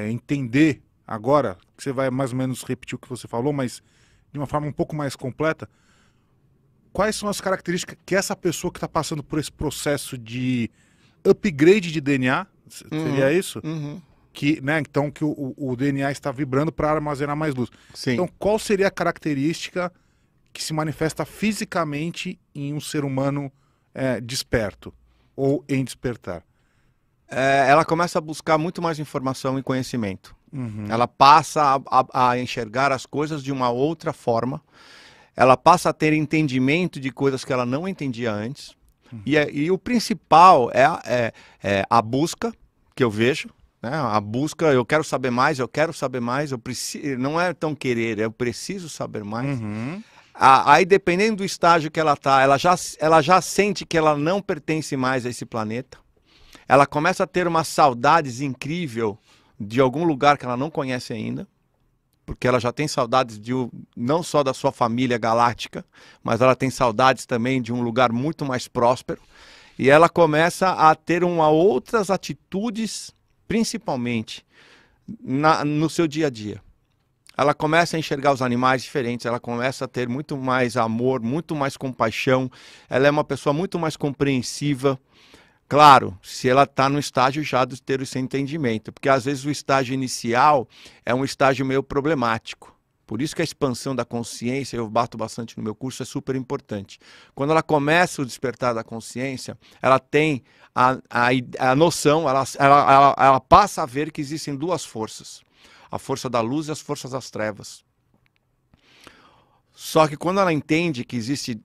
entender agora? Que você vai mais ou menos repetir o que você falou, mas de uma forma um pouco mais completa. Quais são as características que essa pessoa que está passando por esse processo de upgrade de DNA, seria isso? Que, né, então que o DNA está vibrando para armazenar mais luz. Sim. Então, qual seria a característica que se manifesta fisicamente em um ser humano desperto ou em despertar? Ela começa a buscar muito mais informação e conhecimento. Ela passa a enxergar as coisas de uma outra forma. Ela passa a ter entendimento de coisas que ela não entendia antes. E o principal é a busca que eu vejo, né? A busca, eu quero saber mais, eu preciso, não é tão querer, eu preciso saber mais. Aí, dependendo do estágio que ela está, ela já sente que ela não pertence mais a esse planeta. Ela começa a ter uma saudades incrível de algum lugar que ela não conhece ainda. Porque ela já tem saudades não só da sua família galáctica, mas ela tem saudades também de um lugar muito mais próspero. E ela começa a ter outras atitudes, principalmente no seu dia a dia. Ela começa a enxergar os animais diferentes, ela começa a ter muito mais amor, muito mais compaixão. Ela é uma pessoa muito mais compreensiva. Claro, se ela está no estágio já de ter esse entendimento, porque às vezes o estágio inicial é um estágio meio problemático. Por isso que a expansão da consciência, eu bato bastante no meu curso, é super importante. Quando ela começa o despertar da consciência, ela tem a noção, ela passa a ver que existem duas forças. A força da luz e as forças das trevas. Só que quando ela entende que existem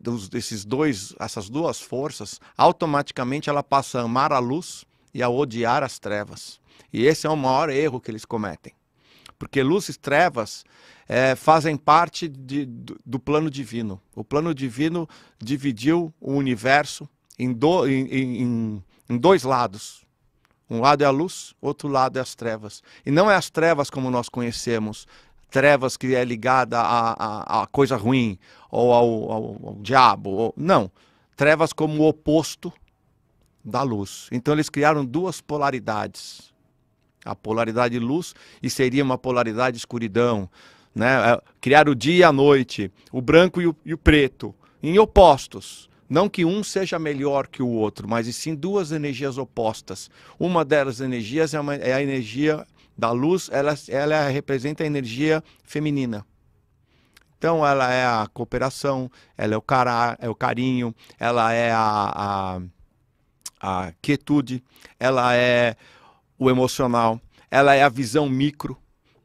essas duas forças, automaticamente ela passa a amar a luz e a odiar as trevas. E esse é o maior erro que eles cometem. Porque luz e trevas fazem parte do plano divino. O plano divino dividiu o universo em dois lados. Um lado é a luz, outro lado é as trevas. E não é as trevas como nós conhecemos, trevas que é ligada a coisa ruim, ou ao diabo. Não, trevas como o oposto da luz. Então eles criaram duas polaridades. A polaridade luz e seria uma polaridade escuridão. Né? Criar o dia e a noite, o branco e o preto, em opostos. Não que um seja melhor que o outro, mas e sim duas energias opostas. Uma delas energias é a energia da luz, ela representa a energia feminina. Então ela é a cooperação, ela é o carinho, ela é a quietude, ela é o emocional, ela é a visão micro.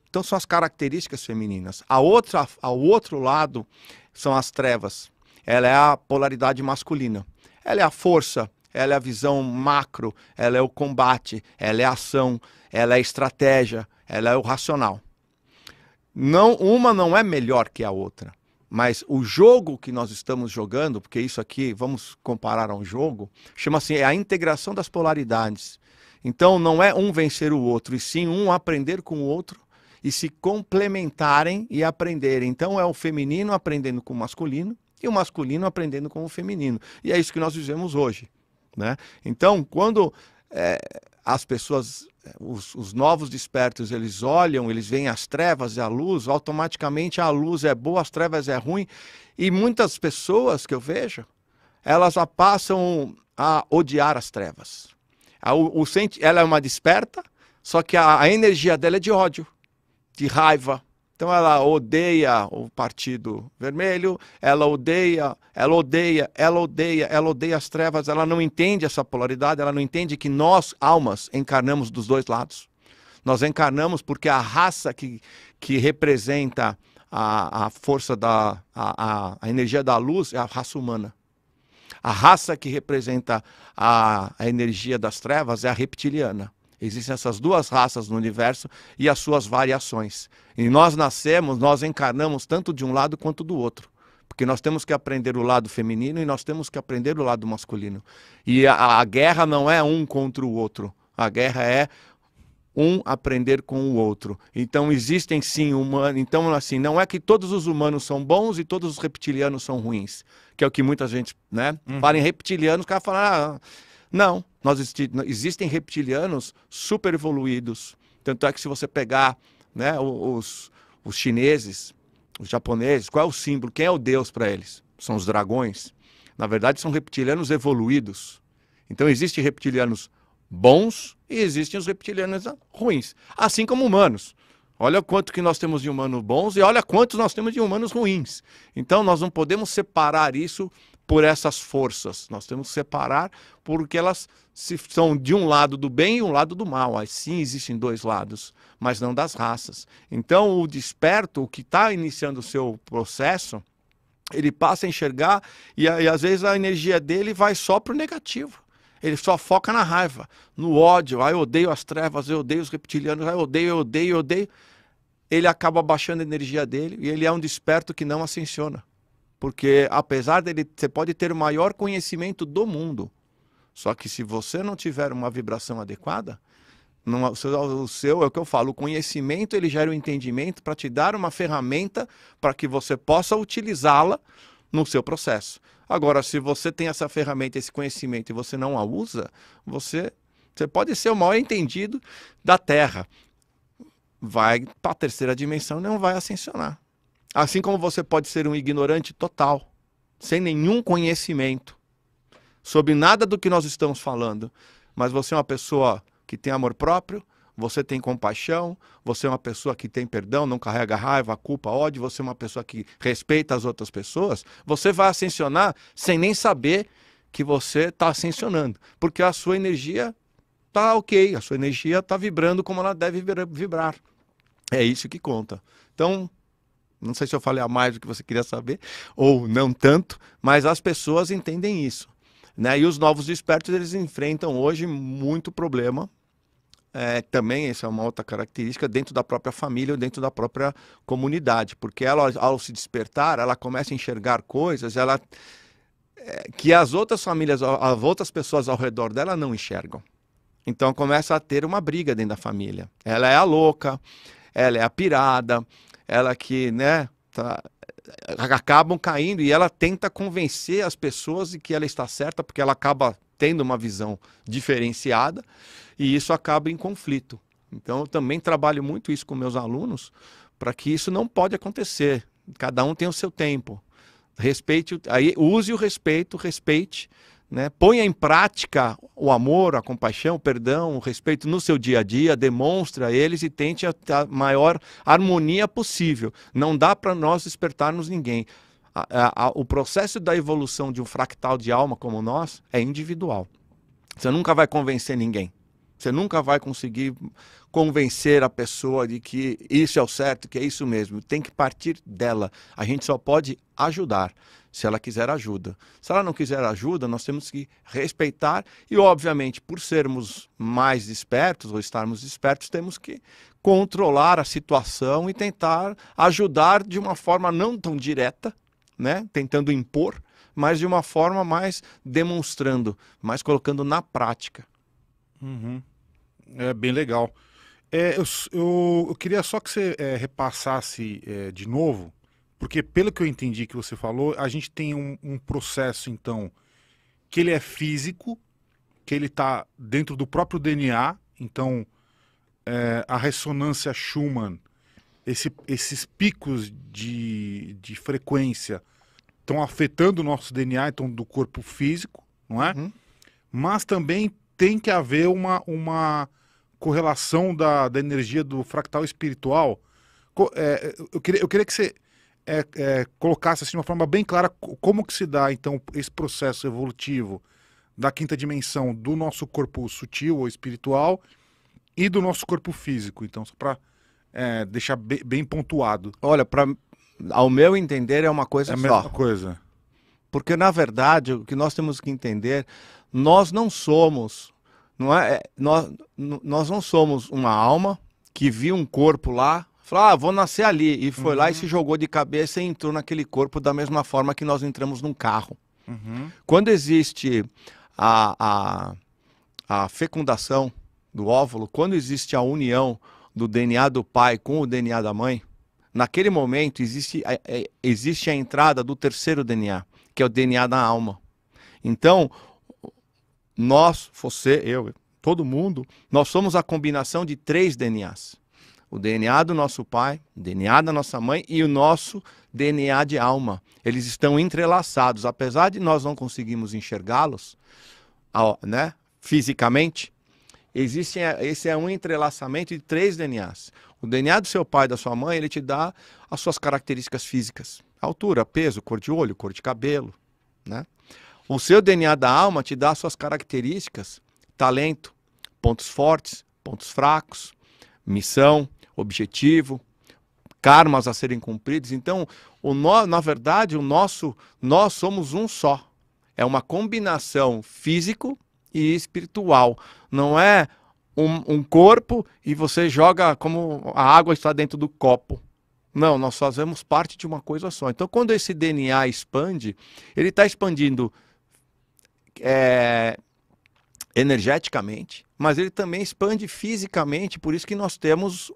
Então são as características femininas. Ao outro lado são as trevas. Ela é a polaridade masculina. Ela é a força, ela é a visão macro, ela é o combate, ela é a ação, ela é a estratégia, ela é o racional. Não, uma não é melhor que a outra, mas o jogo que nós estamos jogando, porque isso aqui, vamos comparar a um jogo, chama-se a integração das polaridades. Então não é um vencer o outro, e sim um aprender com o outro e se complementarem e aprenderem. Então é o feminino aprendendo com o masculino e o masculino aprendendo com o feminino. E é isso que nós vivemos hoje, né? Então, quando as pessoas, os novos despertos, eles olham, eles veem as trevas e a luz, automaticamente a luz é boa, as trevas é ruim. E muitas pessoas que eu vejo, elas já passam a odiar as trevas. Ela é uma desperta, só que a energia dela é de ódio, de raiva. Então ela odeia o Partido Vermelho, ela odeia as trevas, ela não entende essa polaridade, ela não entende que nós, almas, encarnamos dos dois lados. Nós encarnamos porque a raça que representa a força a energia da luz é a raça humana. A raça que representa a energia das trevas é a reptiliana. Existem essas duas raças no universo e as suas variações. E nós nascemos, nós encarnamos tanto de um lado quanto do outro. Porque nós temos que aprender o lado feminino e nós temos que aprender o lado masculino. E a guerra não é um contra o outro. A guerra é um aprender com o outro. Então existem sim humanos. Então assim, não é que todos os humanos são bons e todos os reptilianos são ruins. Que é o que muita gente, né? Fala em reptilianos, o cara fala, não, existem reptilianos super evoluídos. Tanto é que se você pegar, né, os chineses, os japoneses, qual é o símbolo? Quem é o deus para eles? São os dragões. Na verdade, são reptilianos evoluídos. Então existem reptilianos bons e existem os reptilianos ruins. Assim como humanos. Olha quanto que nós temos de humanos bons e olha quantos nós temos de humanos ruins. Então nós não podemos separar isso por essas forças. Nós temos que separar porque elas são de um lado do bem e um lado do mal. Assim existem dois lados, mas não das raças. Então o desperto, o que está iniciando o seu processo, ele passa a enxergar e às vezes a energia dele vai só para o negativo. Ele só foca na raiva, no ódio. Eu odeio as trevas, eu odeio os reptilianos, eu odeio. Ele acaba baixando a energia dele e ele é um desperto que não ascensiona. Porque apesar dele, você pode ter o maior conhecimento do mundo. Só que se você não tiver uma vibração adequada, o seu é o que eu falo, o conhecimento ele gera o entendimento para te dar uma ferramenta para que você possa utilizá-la no seu processo. Agora, se você tem essa ferramenta, esse conhecimento e você não a usa, você pode ser o maior entendido da Terra. Vai para a terceira dimensão e não vai ascensionar. Assim como você pode ser um ignorante total, sem nenhum conhecimento sobre nada do que nós estamos falando, mas você é uma pessoa que tem amor próprio, você tem compaixão, você é uma pessoa que tem perdão, não carrega raiva, culpa, ódio, você é uma pessoa que respeita as outras pessoas, você vai ascensionar sem nem saber que você está ascensionando, porque a sua energia está ok, a sua energia está vibrando como ela deve vibrar. É isso que conta. Então, não sei se eu falei a mais do que você queria saber, ou não tanto, mas as pessoas entendem isso, né? E os novos despertos, eles enfrentam hoje muito problema. Também essa é uma outra característica dentro da própria família ou dentro da própria comunidade, porque ela, ao se despertar, ela começa a enxergar coisas que as outras famílias, as outras pessoas ao redor dela não enxergam. Então começa a ter uma briga dentro da família. Ela é a louca, ela é a pirada, ela que, né, acabam caindo e ela tenta convencer as pessoas de que ela está certa, porque ela acaba tendo uma visão diferenciada e isso acaba em conflito. Então eu também trabalho muito isso com meus alunos para que isso não pode acontecer. Cada um tem o seu tempo. Respeite, aí use o respeito, respeite, né? Ponha em prática o amor, a compaixão, o perdão, o respeito no seu dia a dia, demonstre a eles e tente a maior harmonia possível. Não dá para nós despertarmos ninguém. O processo da evolução de um fractal de alma como nós é individual. Você nunca vai convencer ninguém. Você nunca vai conseguir convencer a pessoa de que isso é o certo, que é isso mesmo. Tem que partir dela. A gente só pode ajudar, se ela quiser ajuda. Se ela não quiser ajuda, nós temos que respeitar e, obviamente, por sermos mais espertos ou estarmos espertos, temos que controlar a situação e tentar ajudar de uma forma não tão direta, né? Tentando impor, mas de uma forma mais demonstrando, mais colocando na prática. Uhum. É bem legal. Eu queria só que você repassasse de novo, porque pelo que eu entendi que você falou, a gente tem um processo, então, que ele é físico, que ele está dentro do próprio DNA, então a ressonância Schumann, esses picos de frequência estão afetando o nosso DNA, então, do corpo físico, não é? Mas também tem que haver uma correlação da energia do fractal espiritual. Eu queria que você colocasse assim, de uma forma bem clara como que se dá, então, esse processo evolutivo da quinta dimensão do nosso corpo sutil ou espiritual e do nosso corpo físico. Então, só para deixar bem pontuado. Olha, ao meu entender, é uma coisa É a só. mesma coisa. Porque, na verdade, o que nós temos que entender, nós não somos, nós não somos uma alma que viu um corpo lá, falou, vou nascer ali, e foi lá e se jogou de cabeça e entrou naquele corpo da mesma forma que nós entramos num carro. Quando existe a fecundação do óvulo, quando existe a união do DNA do pai com o DNA da mãe, naquele momento existe a entrada do terceiro DNA, que é o DNA da alma. Então, nós, você, eu, todo mundo, nós somos a combinação de 3 DNAs. O DNA do nosso pai, o DNA da nossa mãe e o nosso DNA de alma. Eles estão entrelaçados, apesar de nós não conseguirmos enxergá-los, né, fisicamente. Esse é um entrelaçamento de 3 DNAs. O DNA do seu pai e da sua mãe, ele te dá as suas características físicas. Altura, peso, cor de olho, cor de cabelo, né? O seu DNA da alma te dá as suas características, talento, pontos fortes, pontos fracos, missão, objetivo, karmas a serem cumpridos. Então, na verdade, nós somos um só. É uma combinação físico e espiritual. Não é um corpo e você joga como a água está dentro do copo. Não, nós fazemos parte de uma coisa só. Então, quando esse DNA expande, ele está expandindo energeticamente, mas ele também expande fisicamente, por isso que nós temos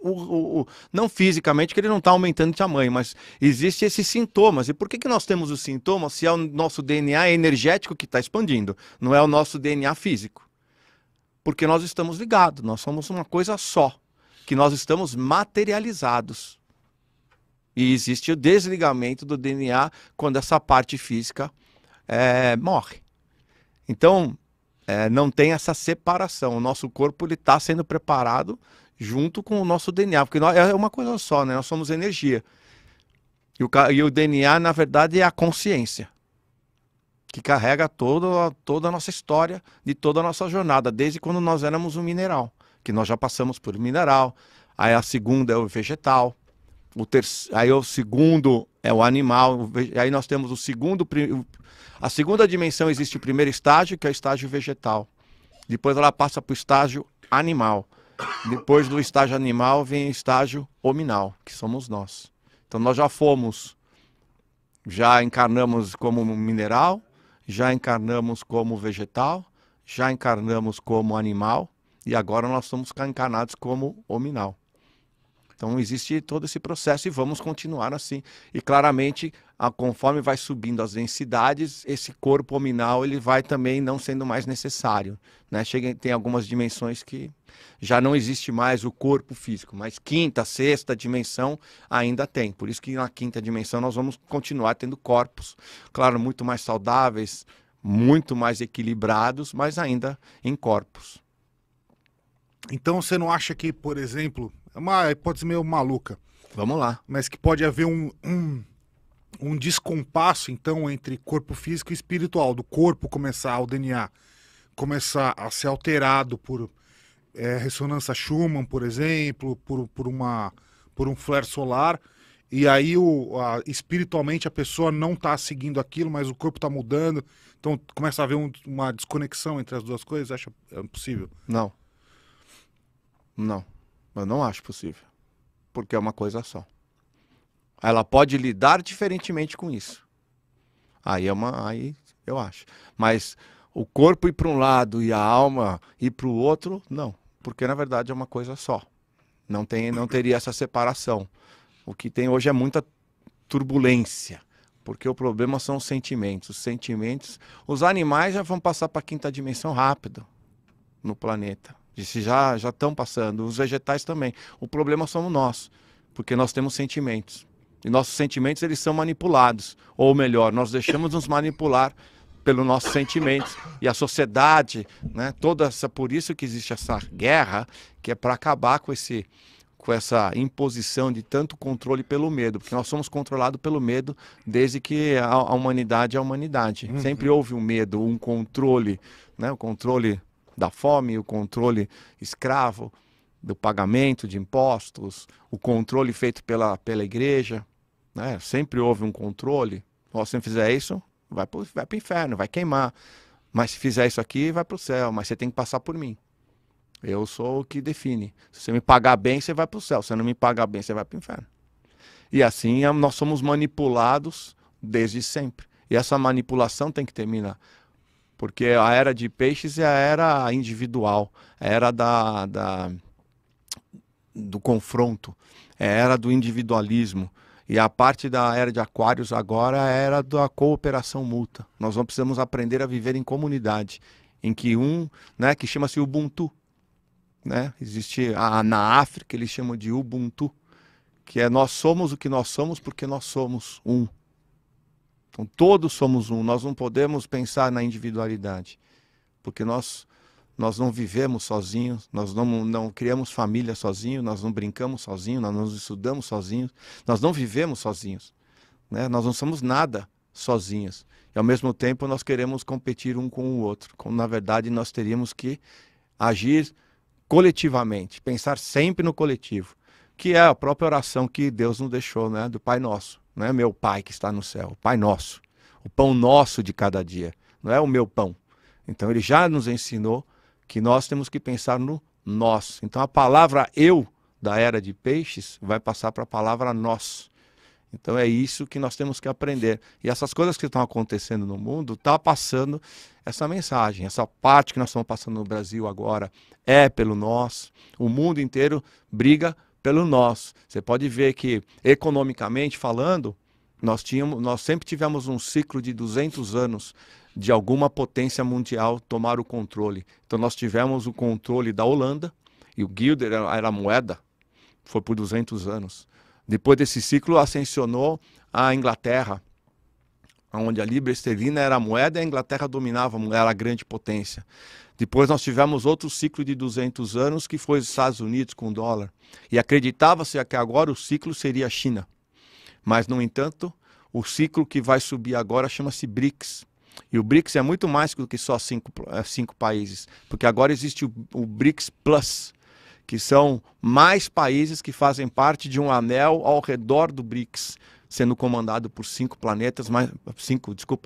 não fisicamente, que ele não está aumentando de tamanho, mas existem esses sintomas. E por que nós temos os sintomas se é o nosso DNA energético que está expandindo, não é o nosso DNA físico? Porque nós estamos ligados, nós somos uma coisa só, que nós estamos materializados. E existe o desligamento do DNA quando essa parte física morre. Então, não tem essa separação. O nosso corpo está sendo preparado junto com o nosso DNA, porque é uma coisa só, né? Nós somos energia. E o DNA, na verdade, é a consciência, que carrega toda a nossa história, de toda a nossa jornada, desde quando nós éramos um mineral, que nós já passamos por mineral, aí a segunda é o vegetal, aí o segundo é o animal, aí nós temos a segunda dimensão, existe o primeiro estágio, que é o estágio vegetal. Depois ela passa para o estágio animal. Depois do estágio animal vem o estágio hominal, que somos nós. Então nós já encarnamos como mineral, já encarnamos como vegetal, já encarnamos como animal e agora nós somos encarnados como hominal. Então existe todo esse processo e vamos continuar assim. E claramente, conforme vai subindo as densidades, esse corpo hominal ele vai também não sendo mais necessário, né? Tem algumas dimensões que já não existe mais o corpo físico, mas quinta, sexta dimensão ainda tem. Por isso que na quinta dimensão nós vamos continuar tendo corpos, claro, muito mais saudáveis, muito mais equilibrados, mas ainda em corpos. Então você não acha que, por exemplo, é uma hipótese meio maluca. Vamos lá. Mas que pode haver um descompasso, então, entre corpo físico e espiritual, do corpo começar, o DNA, começar a ser alterado por ressonância Schumann, por exemplo, por um flare solar, e aí espiritualmente a pessoa não está seguindo aquilo, mas o corpo está mudando, então começa a haver uma desconexão entre as duas coisas. Acha possível? Não. Não. Eu não acho possível. Porque é uma coisa só. Ela pode lidar diferentemente com isso. Aí eu acho. Mas o corpo ir para um lado e a alma ir para o outro, não. Porque na verdade é uma coisa só. Não teria essa separação. O que tem hoje é muita turbulência. Porque o problema são os sentimentos. Os sentimentos. Os animais já vão passar para a quinta dimensão rápido no planeta. Já estão passando. Os vegetais também. O problema somos nós. Porque nós temos sentimentos. E nossos sentimentos, eles são manipulados. Ou melhor, nós deixamos nos manipular pelos nossos sentimentos. E a sociedade, né, por isso que existe essa guerra, que é para acabar com essa imposição de tanto controle pelo medo. Porque nós somos controlados pelo medo desde que a humanidade é a humanidade. Sempre houve um medo, um controle, né, o controle da fome, o controle escravo, do pagamento de impostos, o controle feito pela igreja, né? Sempre houve um controle. Se você fizer isso, vai para o inferno, vai queimar. Mas se fizer isso aqui, vai para o céu. Mas você tem que passar por mim. Eu sou o que define. Se você me pagar bem, você vai para o céu. Se você não me pagar bem, você vai para o inferno. E assim nós somos manipulados desde sempre. E essa manipulação tem que terminar. Porque a era de peixes é a era individual, a era do confronto, é a era do individualismo. E a parte da era de Aquários agora é a era da cooperação mútua. Nós não precisamos aprender a viver em comunidade, em que né, que chama-se Ubuntu. Né? Existe na África, eles chamam de Ubuntu, que é nós somos o que nós somos porque nós somos um. Então todos somos um, nós não podemos pensar na individualidade, porque nós não vivemos sozinhos, nós não criamos família sozinhos, nós não brincamos sozinhos, nós não estudamos sozinhos, nós não vivemos sozinhos, né? Nós não somos nada sozinhos. E ao mesmo tempo nós queremos competir um com o outro, quando na verdade nós teríamos que agir coletivamente, pensar sempre no coletivo, que é a própria oração que Deus nos deixou, né? Do Pai Nosso. Não é meu Pai que está no céu, o Pai Nosso, o pão nosso de cada dia, não é o meu pão. Então ele já nos ensinou que nós temos que pensar no nós. Então a palavra eu da era de peixes vai passar para a palavra nós. Então é isso que nós temos que aprender. E essas coisas que estão acontecendo no mundo, está passando essa mensagem. Essa parte que nós estamos passando no Brasil agora é pelo nós. O mundo inteiro briga pelo nós. Você pode ver que, economicamente falando, nós sempre tivemos um ciclo de 200 anos de alguma potência mundial tomar o controle. Então nós tivemos o controle da Holanda, e o guilder era a moeda, foi por 200 anos. Depois desse ciclo ascensionou a Inglaterra, onde a libra esterlina era a moeda e a Inglaterra dominava, era a grande potência. Depois nós tivemos outro ciclo de 200 anos, que foi os Estados Unidos com o dólar. E acreditava-se que agora o ciclo seria a China. Mas, no entanto, o ciclo que vai subir agora chama-se BRICS. E o BRICS é muito mais do que só cinco países, porque agora existe o BRICS Plus, que são mais países que fazem parte de um anel ao redor do BRICS, sendo comandado por 5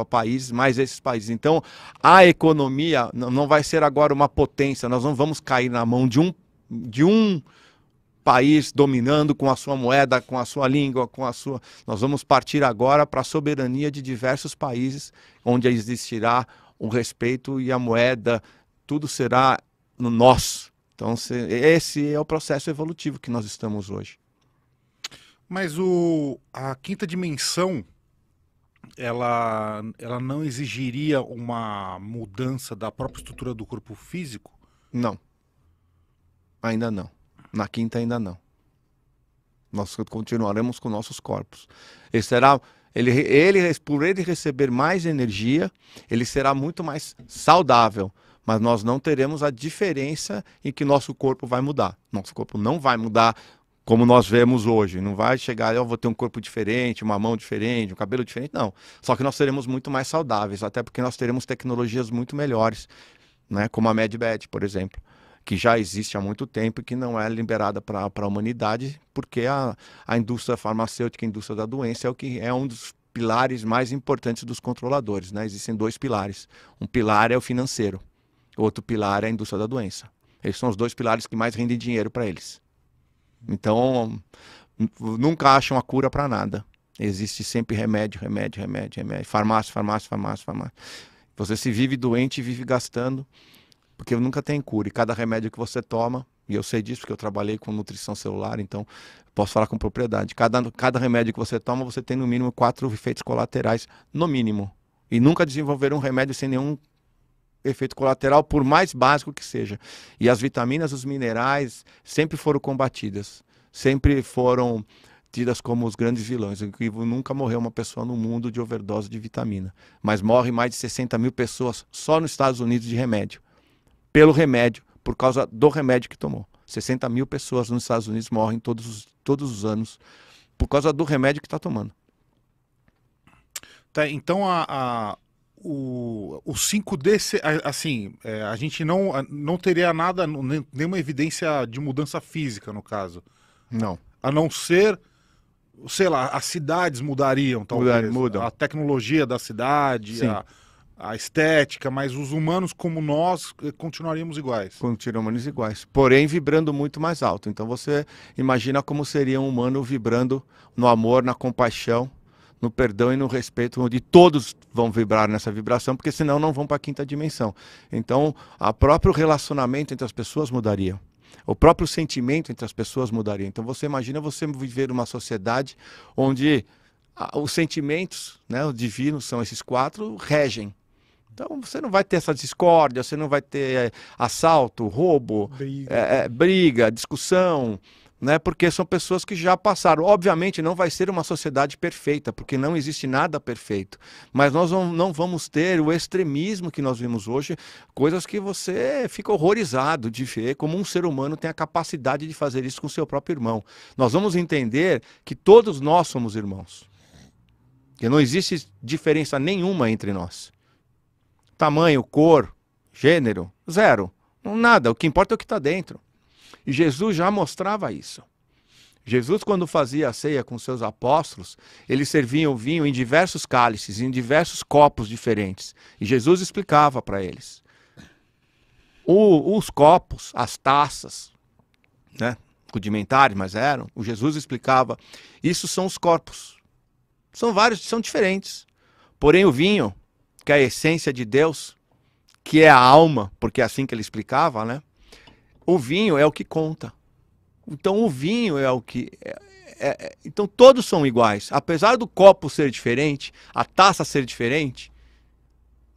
países, mais esses países. Então, a economia não vai ser agora uma potência, nós não vamos cair na mão de um país dominando com a sua moeda, com a sua língua, Nós vamos partir agora para a soberania de diversos países, onde existirá o respeito e a moeda, tudo será no nós. Então, esse é o processo evolutivo que nós estamos hoje. Mas a quinta dimensão, ela não exigiria uma mudança da própria estrutura do corpo físico? Não. Ainda não. Na quinta ainda não. Nós continuaremos com nossos corpos. Por ele receber mais energia, ele será muito mais saudável. Mas nós não teremos a diferença em que nosso corpo vai mudar. Nosso corpo não vai mudar como nós vemos hoje. Não vai chegar, eu vou ter um corpo diferente, uma mão diferente, um cabelo diferente. Não. Só que nós seremos muito mais saudáveis, até porque nós teremos tecnologias muito melhores, né? Como a MedBed, por exemplo. que já existe há muito tempo e que não é liberada para a humanidade, porque a indústria farmacêutica, a indústria da doença, é o que é um dos pilares mais importantes dos controladores, né? Existem dois pilares. Um pilar é o financeiro, outro pilar é a indústria da doença. Esses são os dois pilares que mais rendem dinheiro para eles. Então, nunca acham a cura para nada. Existe sempre remédio, remédio, remédio, remédio. Farmácia, farmácia, farmácia, farmácia. Você se vive doente e vive gastando, porque nunca tem cura. E cada remédio que você toma, e eu sei disso porque eu trabalhei com nutrição celular, então posso falar com propriedade. Cada remédio que você toma, você tem no mínimo 4 efeitos colaterais, no mínimo. E nunca desenvolver um remédio sem nenhum efeito colateral, por mais básico que seja. E as vitaminas, os minerais, sempre foram combatidas. Sempre foram tidas como os grandes vilões. Nunca morreu uma pessoa no mundo de overdose de vitamina. Mas morre mais de 60 mil pessoas só nos Estados Unidos de remédio. Pelo remédio, por causa do remédio que tomou. 60 mil pessoas nos Estados Unidos morrem todos os anos por causa do remédio que está tomando. Tá, então o 5D, assim, a gente não teria nada, nenhuma evidência de mudança física, no caso. Não. A não ser, sei lá, as cidades mudariam, talvez. Mudam. A tecnologia da cidade, a estética, mas os humanos como nós continuaríamos iguais. Continuamos iguais, porém vibrando muito mais alto. Então você imagina como seria um humano vibrando no amor, na compaixão, no perdão e no respeito, onde todos vão vibrar nessa vibração, porque senão não vão para a 5ª dimensão. Então, o próprio relacionamento entre as pessoas mudaria. O próprio sentimento entre as pessoas mudaria. Então você imagina você viver numa sociedade onde os sentimentos, né, os divinos são esses 4, regem. Então você não vai ter essa discórdia, você não vai ter assalto, roubo, briga, discussão, né? Porque são pessoas que já passaram. Obviamente não vai ser uma sociedade perfeita, porque não existe nada perfeito. Mas nós não vamos ter o extremismo que nós vimos hoje, coisas que você fica horrorizado de ver como um ser humano tem a capacidade de fazer isso com seu próprio irmão. Nós vamos entender que todos nós somos irmãos. Que não existe diferença nenhuma entre nós. Tamanho, cor, gênero, zero. Nada, o que importa é o que está dentro. E Jesus já mostrava isso. Jesus, quando fazia a ceia com seus apóstolos, eles serviam o vinho em diversos cálices, em diversos copos diferentes. E Jesus explicava para eles. Os copos, as taças, né, rudimentares, mas eram, o Jesus explicava, isso são os corpos. São vários, são diferentes. Porém o vinho, que é a essência de Deus, que é a alma, porque é assim que ele explicava, né? O vinho é o que conta. Então o vinho é o que... Então todos são iguais. Apesar do copo ser diferente, a taça ser diferente,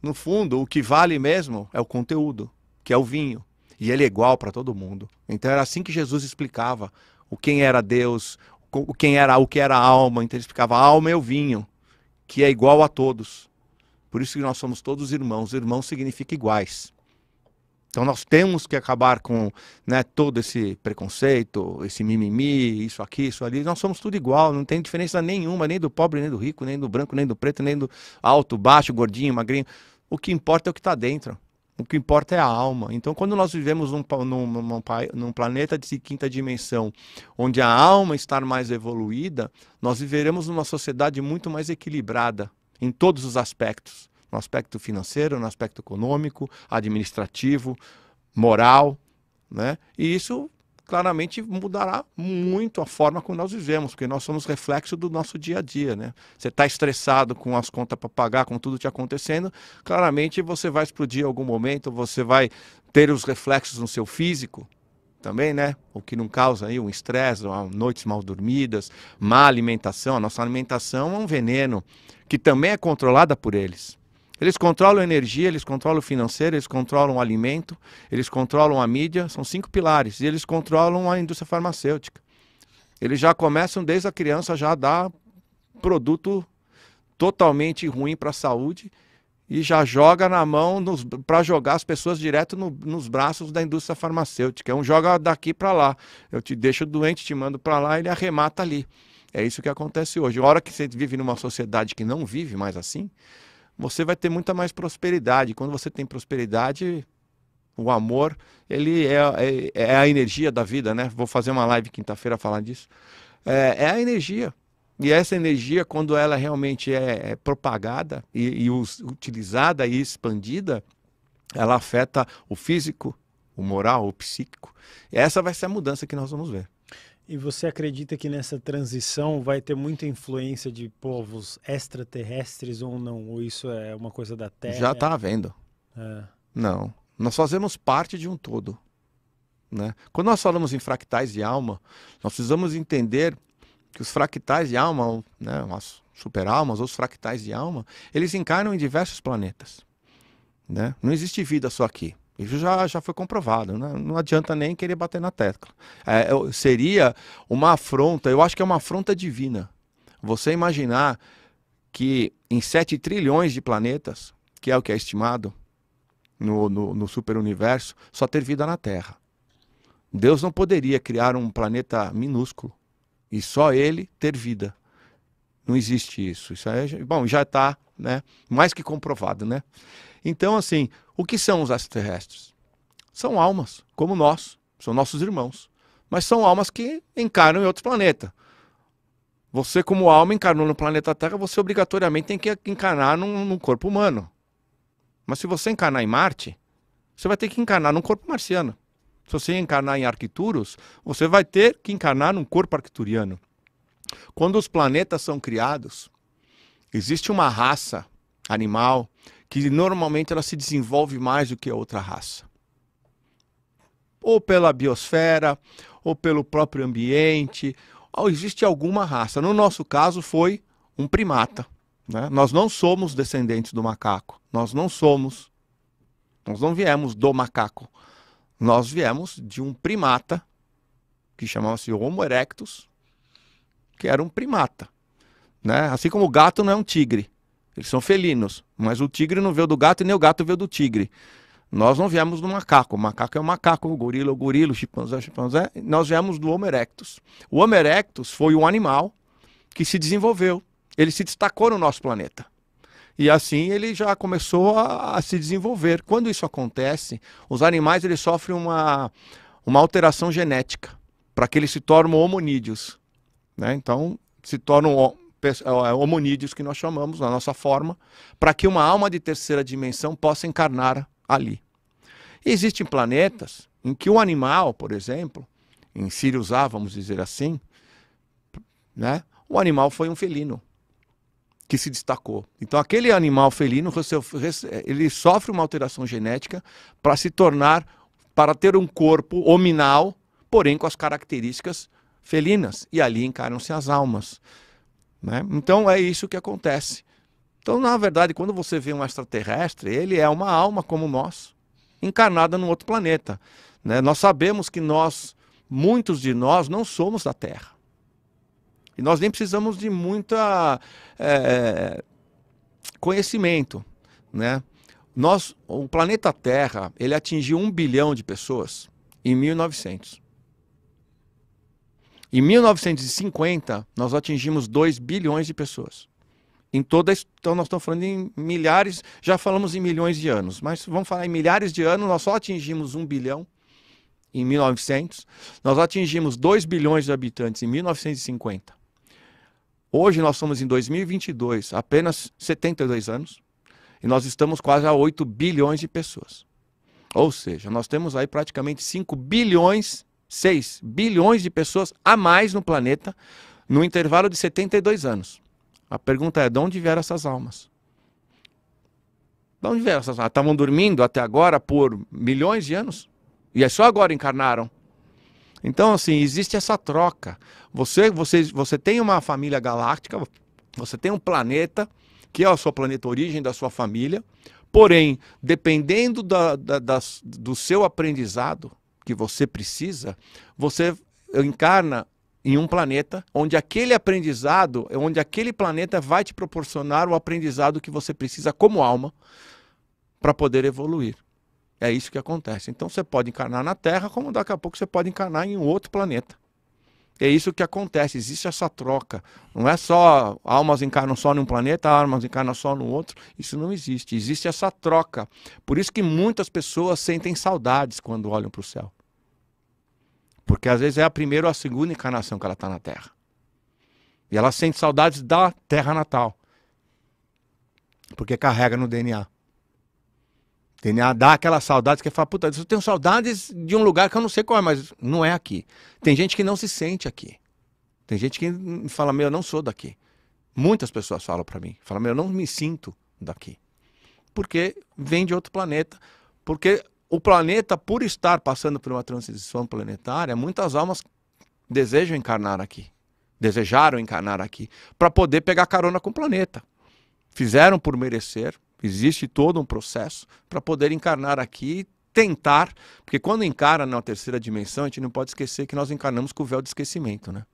no fundo o que vale mesmo é o conteúdo, que é o vinho. E ele é igual para todo mundo. Então era assim que Jesus explicava quem era Deus, o que era a alma. Então ele explicava, a alma é o vinho, que é igual a todos. Por isso que nós somos todos irmãos. Irmãos significa iguais. Então nós temos que acabar com, né, todo esse preconceito, esse mimimi, isso aqui, isso ali. Nós somos tudo igual, não tem diferença nenhuma, nem do pobre, nem do rico, nem do branco, nem do preto, nem do alto, baixo, gordinho, magrinho. O que importa é o que está dentro. O que importa é a alma. Então quando nós vivemos num planeta de 5ª dimensão, onde a alma está mais evoluída, nós viveremos numa sociedade muito mais equilibrada em todos os aspectos. No aspecto financeiro, no aspecto econômico, administrativo, moral, né? E isso claramente mudará muito a forma como nós vivemos, porque nós somos reflexo do nosso dia a dia, né? Você está estressado com as contas para pagar, com tudo te acontecendo, claramente você vai explodir em algum momento, você vai ter os reflexos no seu físico também, né? O que não causa aí um estresse, noites mal dormidas, má alimentação. A nossa alimentação é um veneno que também é controlada por eles. Eles controlam a energia, eles controlam o financeiro, eles controlam o alimento, eles controlam a mídia, são 5 pilares. E eles controlam a indústria farmacêutica. Eles já começam desde a criança já a dar produto totalmente ruim para a saúde e já joga na mão para jogar as pessoas direto nos braços da indústria farmacêutica. É um joga daqui para lá. Eu te deixo doente, te mando para lá, ele arremata ali. É isso que acontece hoje. A hora que você vive numa sociedade que não vive mais assim, você vai ter muita mais prosperidade. Quando você tem prosperidade, O amor, ele é a energia da vida, né? Vou fazer uma live quinta-feira falar disso. É a energia. E essa energia, quando ela realmente é propagada e utilizada e expandida, ela afeta o físico, o moral, o psíquico. E essa vai ser a mudança que nós vamos ver. E você acredita que nessa transição vai ter muita influência de povos extraterrestres ou não? Ou isso é uma coisa da Terra? Já está havendo. Não. Nós fazemos parte de um todo, né? Quando nós falamos em fractais de alma, nós precisamos entender que os fractais de alma, né, as super-almas, ou os fractais de alma, eles encarnam em diversos planetas, né? Não existe vida só aqui. Isso já foi comprovado, né? Não adianta nem querer bater na tecla. Seria uma afronta, eu acho que é uma afronta divina. Você imaginar que em 7 trilhões de planetas, que é o que é estimado no superuniverso, só ter vida na Terra. Deus não poderia criar um planeta minúsculo e só ele ter vida. Não existe isso. Isso bom, já está, né, mais que comprovado, né? Então, assim, o que são os extraterrestres? São almas, como nós, são nossos irmãos. Mas são almas que encarnam em outros planetas. Você, como alma, encarnou no planeta Terra, você obrigatoriamente tem que encarnar num corpo humano. Mas se você encarnar em Marte, você vai ter que encarnar num corpo marciano. Se você encarnar em Arcturus, você vai ter que encarnar num corpo arcturiano. Quando os planetas são criados, existe uma raça animal que normalmente ela se desenvolve mais do que a outra raça. Ou pela biosfera, ou pelo próprio ambiente, ou existe alguma raça. No nosso caso foi um primata, né? Nós não somos descendentes do macaco. Nós não viemos do macaco. Nós viemos de um primata, que chamava-se Homo erectus, que era um primata, né? Assim como o gato não é um tigre. Eles são felinos, mas o tigre não veio do gato e nem o gato veio do tigre. Nós não viemos do macaco. O macaco é o macaco, o gorila é o gorila, o chimpanzé é o chimpanzé. Nós viemos do Homo erectus. O Homo erectus foi um animal que se desenvolveu. Ele se destacou no nosso planeta. E assim ele já começou a se desenvolver. Quando isso acontece, os animais eles sofrem uma alteração genética para que eles se tornem homonídeos, né? Então, se tornam homonídeos, que nós chamamos, na nossa forma, para que uma alma de terceira dimensão possa encarnar ali. E existem planetas em que o animal, por exemplo, em Sirius A, vamos dizer assim, né? O animal foi um felino que se destacou. Então aquele animal felino, ele sofre uma alteração genética para se tornar, para ter um corpo hominal, porém com as características felinas. E ali encarnam-se as almas, né? Então é isso que acontece. Então, na verdade, quando você vê um extraterrestre, ele é uma alma como nós, encarnada num outro planeta, né? Nós sabemos que muitos de nós não somos da Terra. E nós nem precisamos de muita conhecimento, né? O planeta Terra, ele atingiu 1 bilhão de pessoas em 1900. Em 1950, nós atingimos 2 bilhões de pessoas. Então nós estamos falando em milhares, já falamos em milhões de anos, mas vamos falar em milhares de anos, nós só atingimos 1 bilhão em 1900, nós atingimos 2 bilhões de habitantes em 1950. Hoje nós estamos em 2022, apenas 72 anos, e nós estamos quase a 8 bilhões de pessoas. Ou seja, nós temos aí praticamente 6 bilhões de pessoas a mais no planeta, no intervalo de 72 anos. A pergunta é, de onde vieram essas almas? De onde vieram essas almas? Estavam dormindo até agora por milhões de anos? E é só agora encarnaram? Então, assim, existe essa troca. Você tem uma família galáctica, você tem um planeta, que é o seu planeta origem da sua família, porém, dependendo do seu aprendizado que você precisa, você encarna em um planeta onde aquele planeta vai te proporcionar o aprendizado que você precisa como alma para poder evoluir. É isso que acontece. Então você pode encarnar na Terra, como daqui a pouco você pode encarnar em um outro planeta. É isso que acontece, existe essa troca. Não é só almas encarnam só num planeta, almas encarnam só no outro. Isso não existe. Existe essa troca. Por isso que muitas pessoas sentem saudades quando olham para o céu. Porque às vezes é a primeira ou a segunda encarnação que ela está na Terra. E ela sente saudades da Terra natal. Porque carrega no DNA. O DNA dá aquela saudade que fala, puta, eu tenho saudades de um lugar que eu não sei qual é, mas não é aqui. Tem gente que não se sente aqui. Tem gente que fala, meu, eu não sou daqui. Muitas pessoas falam para mim, falam, meu, eu não me sinto daqui. Porque vem de outro planeta. Porque o planeta, por estar passando por uma transição planetária, muitas almas desejam encarnar aqui. Desejaram encarnar aqui. Para poder pegar carona com o planeta. Fizeram por merecer. Existe todo um processo para poder encarnar aqui e tentar, porque quando encarna na terceira dimensão, a gente não pode esquecer que nós encarnamos com o véu de esquecimento, né?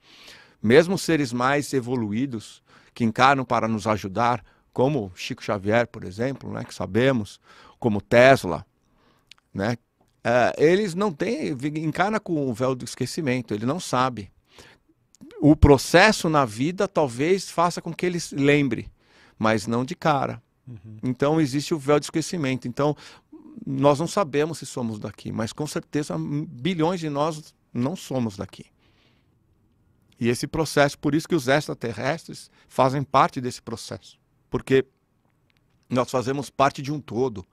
Mesmo seres mais evoluídos, que encarnam para nos ajudar, como Chico Xavier, por exemplo, né, que sabemos, como Tesla, né, eles não têm, encarna com o véu do esquecimento, ele não sabe. O processo na vida talvez faça com que ele lembre, mas não de cara. Então existe o véu de esquecimento. Então nós não sabemos se somos daqui, mas com certeza bilhões de nós não somos daqui. E esse processo, por isso que os extraterrestres fazem parte desse processo, porque nós fazemos parte de um todo,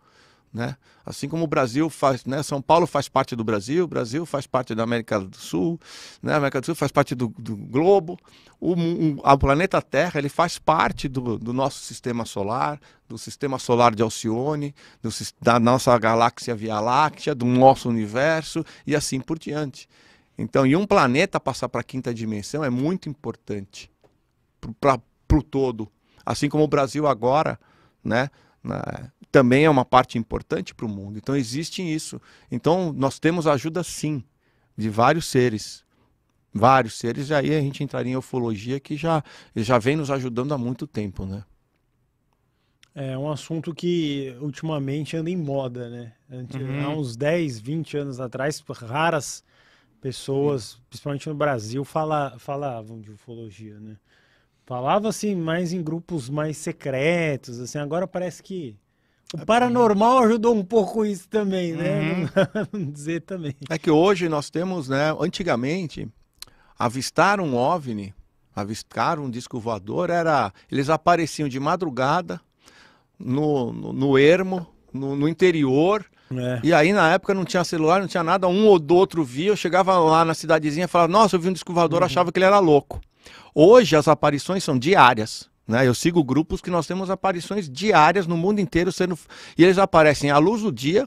né? Assim como o Brasil faz, né? São Paulo faz parte do Brasil, o Brasil faz parte da América do Sul, né? A América do Sul faz parte do globo, o planeta Terra ele faz parte do nosso sistema solar, do sistema solar de Alcione, da nossa galáxia Via Láctea, do nosso universo e assim por diante. Então, e um planeta passar para a quinta dimensão é muito importante para o todo, assim como o Brasil agora, né? Também é uma parte importante para o mundo. Então existe isso. Então nós temos ajuda sim, de vários seres. Vários seres, e aí a gente entraria em ufologia que já vem nos ajudando há muito tempo, né? É um assunto que ultimamente anda em moda, né? Há uns 10, 20 anos atrás, raras pessoas, principalmente no Brasil, falavam de ufologia, né? Falava assim mais em grupos mais secretos, assim, agora parece que o paranormal ajudou um pouco isso também, né? Não dizer também. É que hoje nós temos, né? Antigamente, avistar um OVNI, avistar um disco voador, eles apareciam de madrugada no ermo, no interior. E aí na época não tinha celular, não tinha nada, um ou do outro via. Eu chegava lá na cidadezinha e falava, nossa, eu vi um disco voador, achava que ele era louco. Hoje as aparições são diárias. Né? Eu sigo grupos que nós temos aparições diárias no mundo inteiro e eles aparecem à luz do dia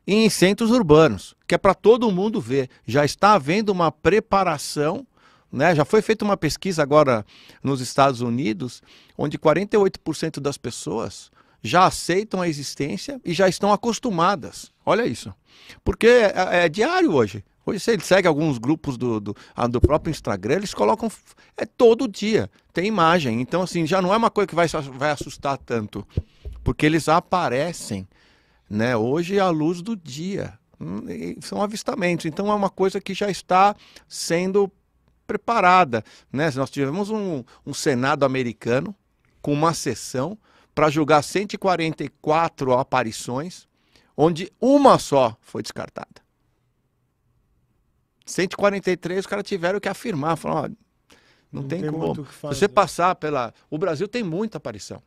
e em centros urbanos, que é para todo mundo ver. Já está havendo uma preparação, né? Já foi feita uma pesquisa agora nos Estados Unidos, onde 48% das pessoas já aceitam a existência e já estão acostumadas. Olha isso. Porque é diário hoje. Hoje você segue alguns grupos do próprio Instagram, eles colocam todo dia, tem imagem. Então assim, já não é uma coisa que vai assustar tanto, porque eles aparecem, né, hoje à luz do dia. São avistamentos, então é uma coisa que já está sendo preparada, né? Nós tivemos um Senado americano com uma sessão para julgar 144 aparições, onde uma só foi descartada. 143 os caras tiveram que afirmar, falaram, não tem como. Se você passar pela... O Brasil tem muita aparição,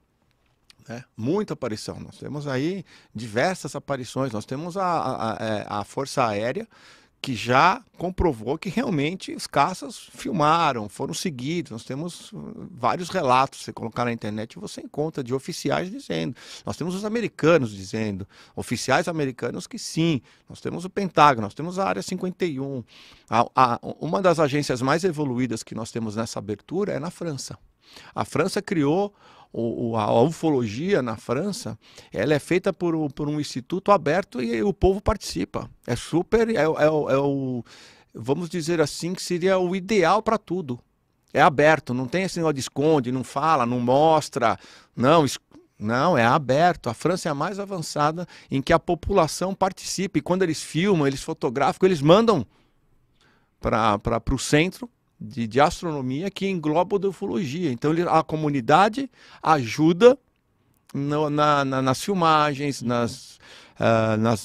né? Muita aparição. Nós temos aí diversas aparições. Nós temos a Força Aérea, que já comprovou que realmente os caças filmaram, foram seguidos. Nós temos vários relatos, você colocar na internet você encontra de oficiais dizendo. Nós temos os americanos dizendo, oficiais americanos que sim. Nós temos o Pentágono, nós temos a Área 51. Uma das agências mais evoluídas que nós temos nessa abertura é na França. A França criou a ufologia na França, ela é feita por um instituto aberto e o povo participa. É super, vamos dizer assim, que seria o ideal para tudo. É aberto, não tem esse negócio de esconde, não fala, não mostra, não, é aberto. A França é a mais avançada em que a população participa. E quando eles filmam, eles fotografam, eles mandam para o centro, de astronomia que engloba a ufologia. Então a comunidade ajuda nas filmagens,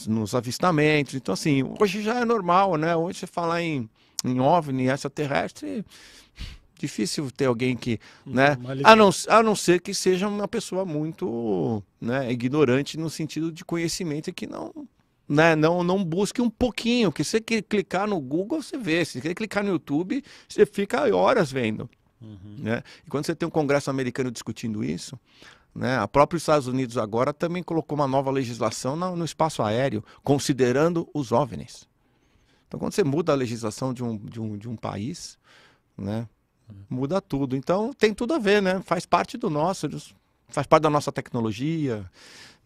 nos avistamentos. Então assim, hoje já é normal, né? Hoje você falar em OVNI extraterrestre, difícil ter alguém que, né? A não ser que seja uma pessoa muito, né, ignorante no sentido de conhecimento e que não, né, não busque um pouquinho, que você quer clicar no Google, você vê. Se você quer clicar no YouTube, você fica horas vendo. Né? E quando você tem um congresso americano discutindo isso, né, a própria Estados Unidos agora também colocou uma nova legislação no espaço aéreo, considerando os OVNIs. Então, quando você muda a legislação de um país, né, muda tudo. Então, tem tudo a ver, né? Faz parte do nosso, faz parte da nossa tecnologia,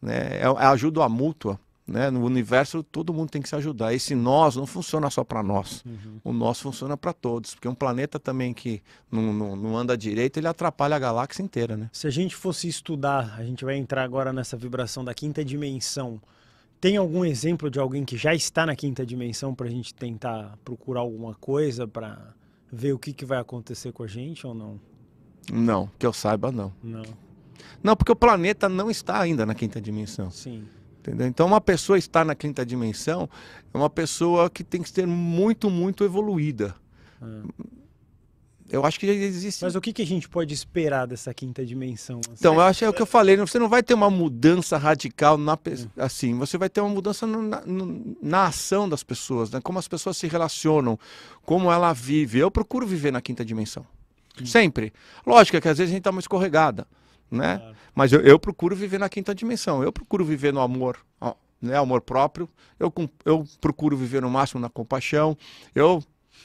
né? É ajuda a mútua. Né? No universo todo mundo tem que se ajudar. Esse nós não funciona só para nós. O nós funciona para todos. Porque um planeta também que não anda direito, ele atrapalha a galáxia inteira. Né? Se a gente fosse estudar, a gente vai entrar agora nessa vibração da quinta dimensão. Tem algum exemplo de alguém que já está na quinta dimensão para a gente tentar procurar alguma coisa para ver o que vai acontecer com a gente ou não? Não, que eu saiba não. Não. Não, porque o planeta não está ainda na quinta dimensão. Sim. Entendeu? Então uma pessoa estar na quinta dimensão é uma pessoa que tem que ser muito, muito evoluída. Eu acho que existe... Mas o que a gente pode esperar dessa quinta dimensão? Assim? Então, eu acho que é o que eu falei, você não vai ter uma mudança radical assim, você vai ter uma mudança na ação das pessoas, né? Como as pessoas se relacionam, como ela vive. Eu procuro viver na quinta dimensão. Sempre. Lógico que às vezes a gente está uma escorregada. Né? Claro. Mas eu procuro viver na quinta dimensão. Eu procuro viver no amor, né? Amor próprio. Eu procuro viver no máximo na compaixão.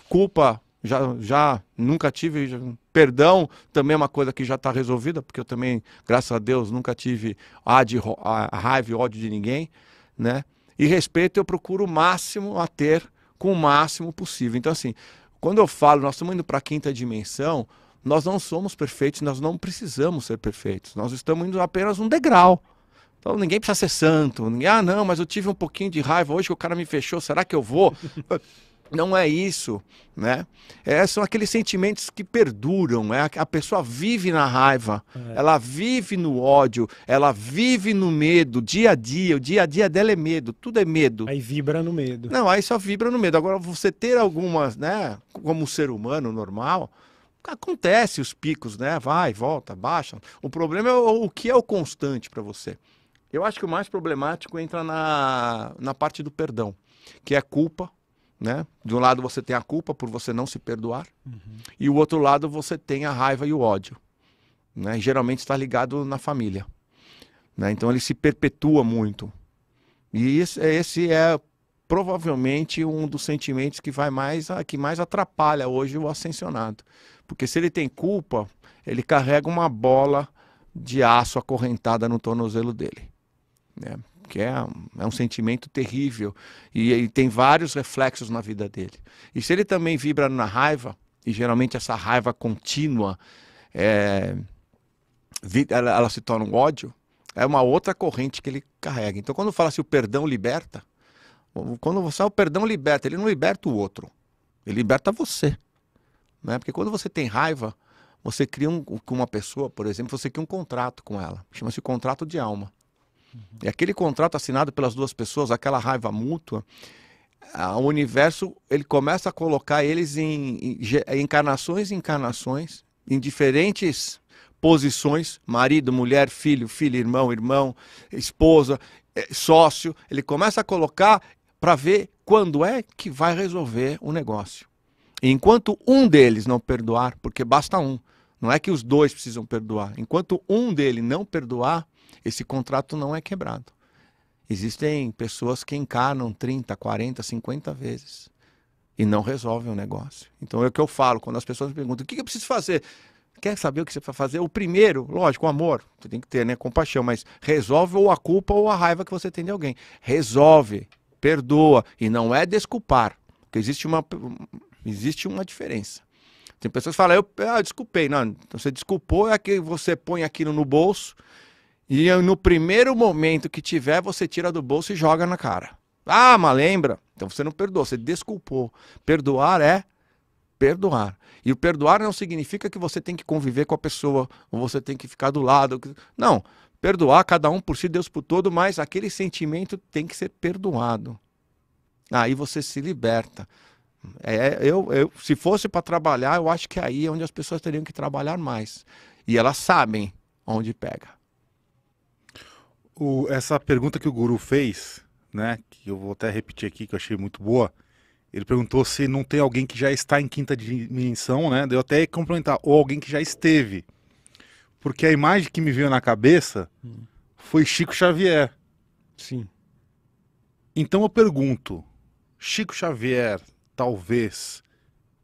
Culpa já nunca tive. Perdão também é uma coisa que já está resolvida, porque eu também, graças a Deus, nunca tive a raiva e ódio de ninguém, né? E respeito eu procuro o máximo a ter com o máximo possível. Então assim, quando eu falo, nós estamos indo para a quinta dimensão, nós não somos perfeitos, nós não precisamos ser perfeitos. Nós estamos indo apenas um degrau. Então ninguém precisa ser santo. Não, mas eu tive um pouquinho de raiva hoje que o cara me fechou, será que eu vou? Não é isso, né? São aqueles sentimentos que perduram. A pessoa vive na raiva, ela vive no ódio, ela vive no medo, dia a dia. O dia a dia dela é medo, tudo é medo. Aí vibra no medo. Não, aí só vibra no medo. Agora você ter algumas, né, como um ser humano normal... Acontece os picos, né? Vai, volta, baixa. O problema é o que é o constante para você. Eu acho que o mais problemático entra na parte do perdão, que é culpa, né? De um lado você tem a culpa por você não se perdoar, e o outro lado você tem a raiva e o ódio, né? Geralmente está ligado na família, né? Então ele se perpetua muito. E esse é provavelmente um dos sentimentos que mais atrapalha hoje o ascensionado. Porque se ele tem culpa, ele carrega uma bola de aço acorrentada no tornozelo dele, né? Que é um sentimento terrível e tem vários reflexos na vida dele. E se ele também vibra na raiva, e geralmente essa raiva contínua, ela se torna um ódio, é uma outra corrente que ele carrega. Então quando fala assim, o perdão liberta, quando você o perdão liberta, ele não liberta o outro, ele liberta você. Né? Porque quando você tem raiva, você cria com uma pessoa, por exemplo, você cria um contrato com ela. Chama-se contrato de alma. E aquele contrato assinado pelas duas pessoas, aquela raiva mútua, o universo ele começa a colocar eles em encarnações, em diferentes posições, marido, mulher, filho, irmão, esposa, sócio. Ele começa a colocar para ver quando é que vai resolver o negócio. Enquanto um deles não perdoar, porque basta um, não é que os dois precisam perdoar. Enquanto um dele não perdoar, esse contrato não é quebrado. Existem pessoas que encarnam 30, 40, 50 vezes e não resolvem o negócio. Então é o que eu falo, quando as pessoas me perguntam, o que eu preciso fazer? Quer saber o que você vai fazer? O primeiro, lógico, o amor, você tem que ter, né, compaixão, mas resolve ou a culpa ou a raiva que você tem de alguém. Resolve, perdoa, e não é desculpar, porque existe uma diferença. Tem pessoas que falam, eu desculpei. Não, então você desculpou, é que você põe aquilo no bolso e no primeiro momento que tiver, você tira do bolso e joga na cara. Ah, mas lembra? Então você não perdoou, você desculpou. Perdoar é Perdoar. E o perdoar não significa que você tem que conviver com a pessoa, ou você tem que ficar do lado. Não. Perdoar cada um por si, Deus por todo, mas aquele sentimento tem que ser perdoado. Aí você se liberta. Se fosse para trabalhar, eu acho que aí é onde as pessoas teriam que trabalhar mais. E elas sabem onde pega. Essa pergunta que o Guru fez, né, que eu vou até repetir aqui, que eu achei muito boa. Ele perguntou se não tem alguém que já está em quinta dimensão, né? Deu até complementar, ou alguém que já esteve. Porque a imagem que me veio na cabeça foi Chico Xavier. Sim. Então eu pergunto, Chico Xavier talvez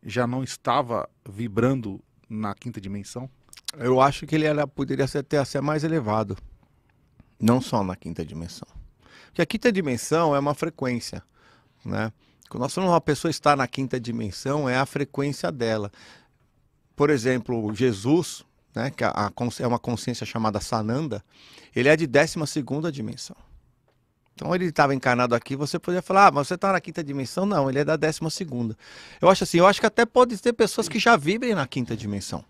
já não estava vibrando na quinta dimensão? Eu acho que ele poderia até ser mais elevado. Não só na quinta dimensão. Porque a quinta dimensão é uma frequência, né? Quando nós falamos uma pessoa está na quinta dimensão, é a frequência dela. Por exemplo, Jesus, né, que é uma consciência chamada Sananda, ele é de 12ª dimensão. Então ele estava encarnado aqui, você poderia falar, mas você está na quinta dimensão? Não, ele é da 12ª. Eu acho que até pode ter pessoas que já vibrem na quinta dimensão.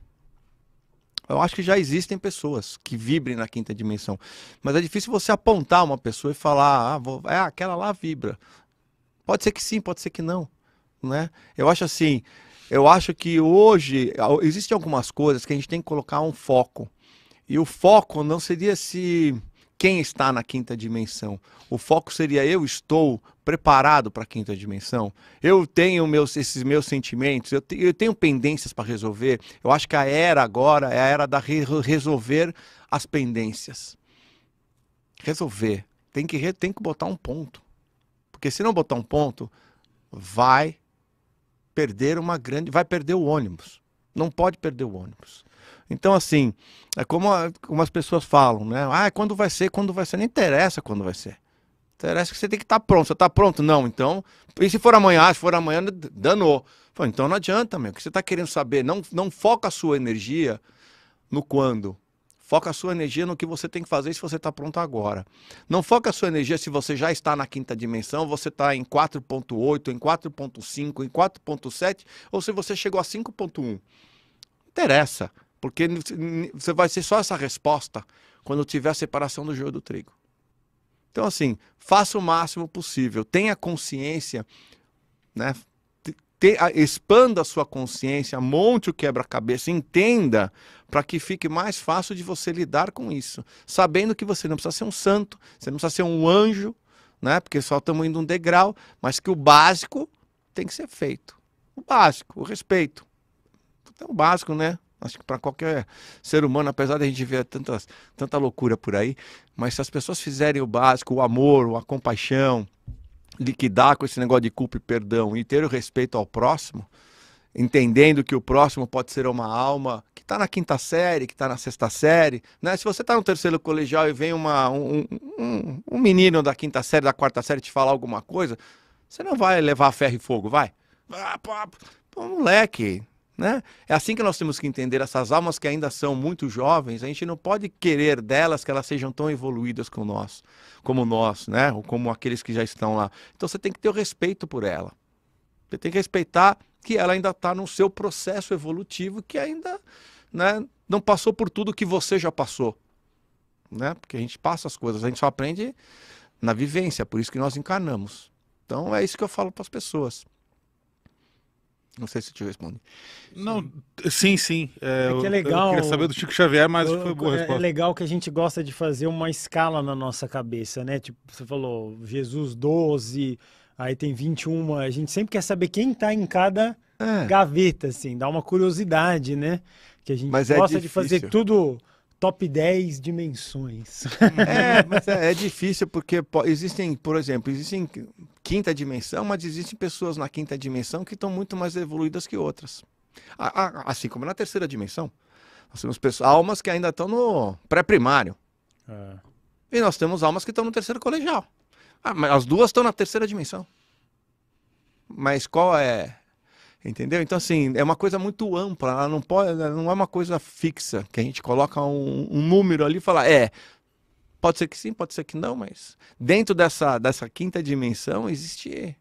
Eu acho que já existem pessoas que vibrem na quinta dimensão. Mas é difícil você apontar uma pessoa e falar, aquela lá vibra. Pode ser que sim, pode ser que não, né? Eu acho que hoje existem algumas coisas que a gente tem que colocar um foco. E o foco não seria quem está na quinta dimensão. O foco seria eu estou preparado para a quinta dimensão. Eu tenho esses meus sentimentos, eu tenho pendências para resolver. Eu acho que a era agora é a era da resolver as pendências. Resolver. Tem que botar um ponto. Porque se não botar um ponto, vai perder o ônibus. Não pode perder o ônibus. Então, assim, é como as pessoas falam, né? Quando vai ser? Não interessa quando vai ser. Interessa que você tem que estar pronto. Você está pronto? Não, então... E se for amanhã? Se for amanhã, danou. Então não adianta, meu. O que você está querendo saber? Não foca a sua energia no quando. Foca a sua energia no que você tem que fazer se você está pronto agora. Não foca a sua energia se você já está na quinta dimensão, você está em 4.8, em 4.5, em 4.7, ou se você chegou a 5.1. Não interessa, porque você vai ser só essa resposta quando tiver a separação do joio do trigo. Então, assim, faça o máximo possível, tenha consciência, né? Expanda a sua consciência, monte o quebra-cabeça, entenda para que fique mais fácil de você lidar com isso. Sabendo que você não precisa ser um santo, você não precisa ser um anjo, né? Porque só estamos indo um degrau, mas que o básico tem que ser feito. O básico, o respeito. Então, o básico, né? Acho que para qualquer ser humano, apesar de a gente ver tanta loucura por aí, mas se as pessoas fizerem o básico, o amor, a compaixão, liquidar com esse negócio de culpa e perdão e ter o respeito ao próximo, entendendo que o próximo pode ser uma alma que está na quinta série, que está na sexta série, né? Se você está no terceiro colegial e vem um menino da quinta série, da quarta série te falar alguma coisa, você não vai levar a ferro e fogo, vai? Pô, moleque, né? É assim que nós temos que entender essas almas que ainda são muito jovens. A gente não pode querer delas que elas sejam tão evoluídas como nós, né? Ou como aqueles que já estão lá. Então você tem que ter o respeito por ela. Você tem que respeitar que ela ainda está no seu processo evolutivo, que ainda, né, não passou por tudo que você já passou, né? Porque a gente passa as coisas, a gente só aprende na vivência, por isso que nós encarnamos. Então é isso que eu falo para as pessoas. Não sei se te respondi. Não, sim. Que é legal. Eu queria saber do Chico Xavier, mas foi boa resposta. É legal que a gente gosta de fazer uma escala na nossa cabeça, né? Tipo, você falou Jesus 12, aí tem 21. A gente sempre quer saber quem tá em cada gaveta, assim. Dá uma curiosidade, né? Que a gente gosta de fazer tudo top 10 dimensões. Mas é difícil porque existem, por exemplo, quinta dimensão, mas existem pessoas na quinta dimensão que estão muito mais evoluídas que outras. Assim como na terceira dimensão. Nós temos almas que ainda estão no pré-primário. E nós temos almas que estão no terceiro colegial. Mas as duas estão na terceira dimensão. Mas qual é... Entendeu? Então, assim, é uma coisa muito ampla, ela não é uma coisa fixa, que a gente coloca um número ali e fala, pode ser que sim, pode ser que não, mas dentro dessa quinta dimensão existe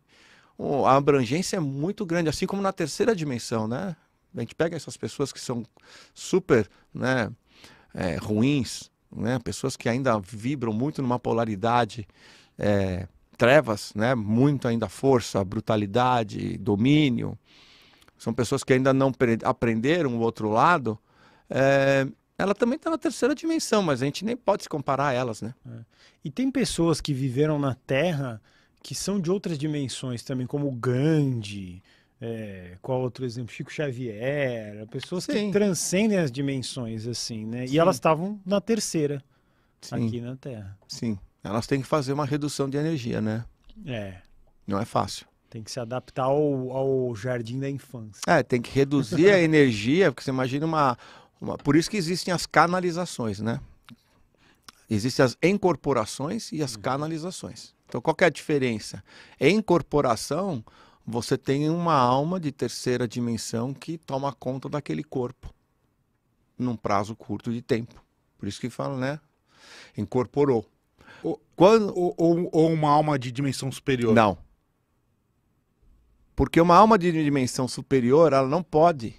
a abrangência é muito grande, assim como na terceira dimensão, né? A gente pega essas pessoas que são super, né, ruins, né? Pessoas que ainda vibram muito numa polaridade, trevas, né? Muito ainda força, brutalidade, domínio. São pessoas que ainda não aprenderam o outro lado. Ela também está na terceira dimensão, mas a gente nem pode se comparar a elas, né? E tem pessoas que viveram na Terra que são de outras dimensões também, como Gandhi, qual outro exemplo? Chico Xavier, pessoas que Sim. transcendem as dimensões, assim, né? E Sim. elas estavam na terceira, Sim. aqui na Terra. Sim. Elas têm que fazer uma redução de energia, né? Não é fácil. Tem que se adaptar ao jardim da infância. Tem que reduzir a energia, porque você imagina Por isso que existem as canalizações, né? Existem as incorporações e as canalizações. Então, qual que é a diferença? Em incorporação, você tem uma alma de terceira dimensão que toma conta daquele corpo num prazo curto de tempo. Por isso que fala, né? Incorporou. Ou uma alma de dimensão superior? Não. Porque uma alma de dimensão superior, ela não pode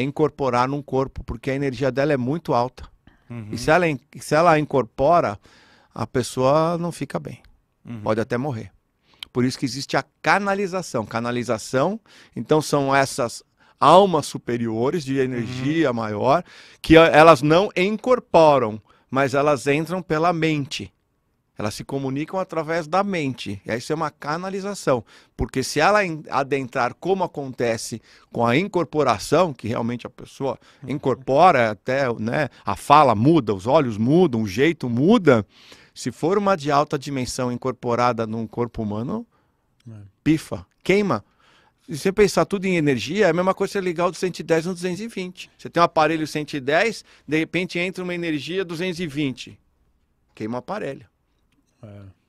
incorporar num corpo, porque a energia dela é muito alta. E se ela incorpora, a pessoa não fica bem. Pode até morrer. Por isso que existe a canalização. Canalização, então, são essas almas superiores de energia maior, que elas não incorporam, mas elas entram pela mente. Elas se comunicam através da mente. E aí isso é uma canalização. Porque se ela adentrar como acontece com a incorporação, que realmente a pessoa incorpora até, né, a fala muda, os olhos mudam, o jeito muda. Se for uma de alta dimensão incorporada num corpo humano, pifa, queima. Se você pensar tudo em energia, é a mesma coisa você ligar o 110 no 220. Você tem um aparelho 110, de repente entra uma energia 220. Queima o aparelho.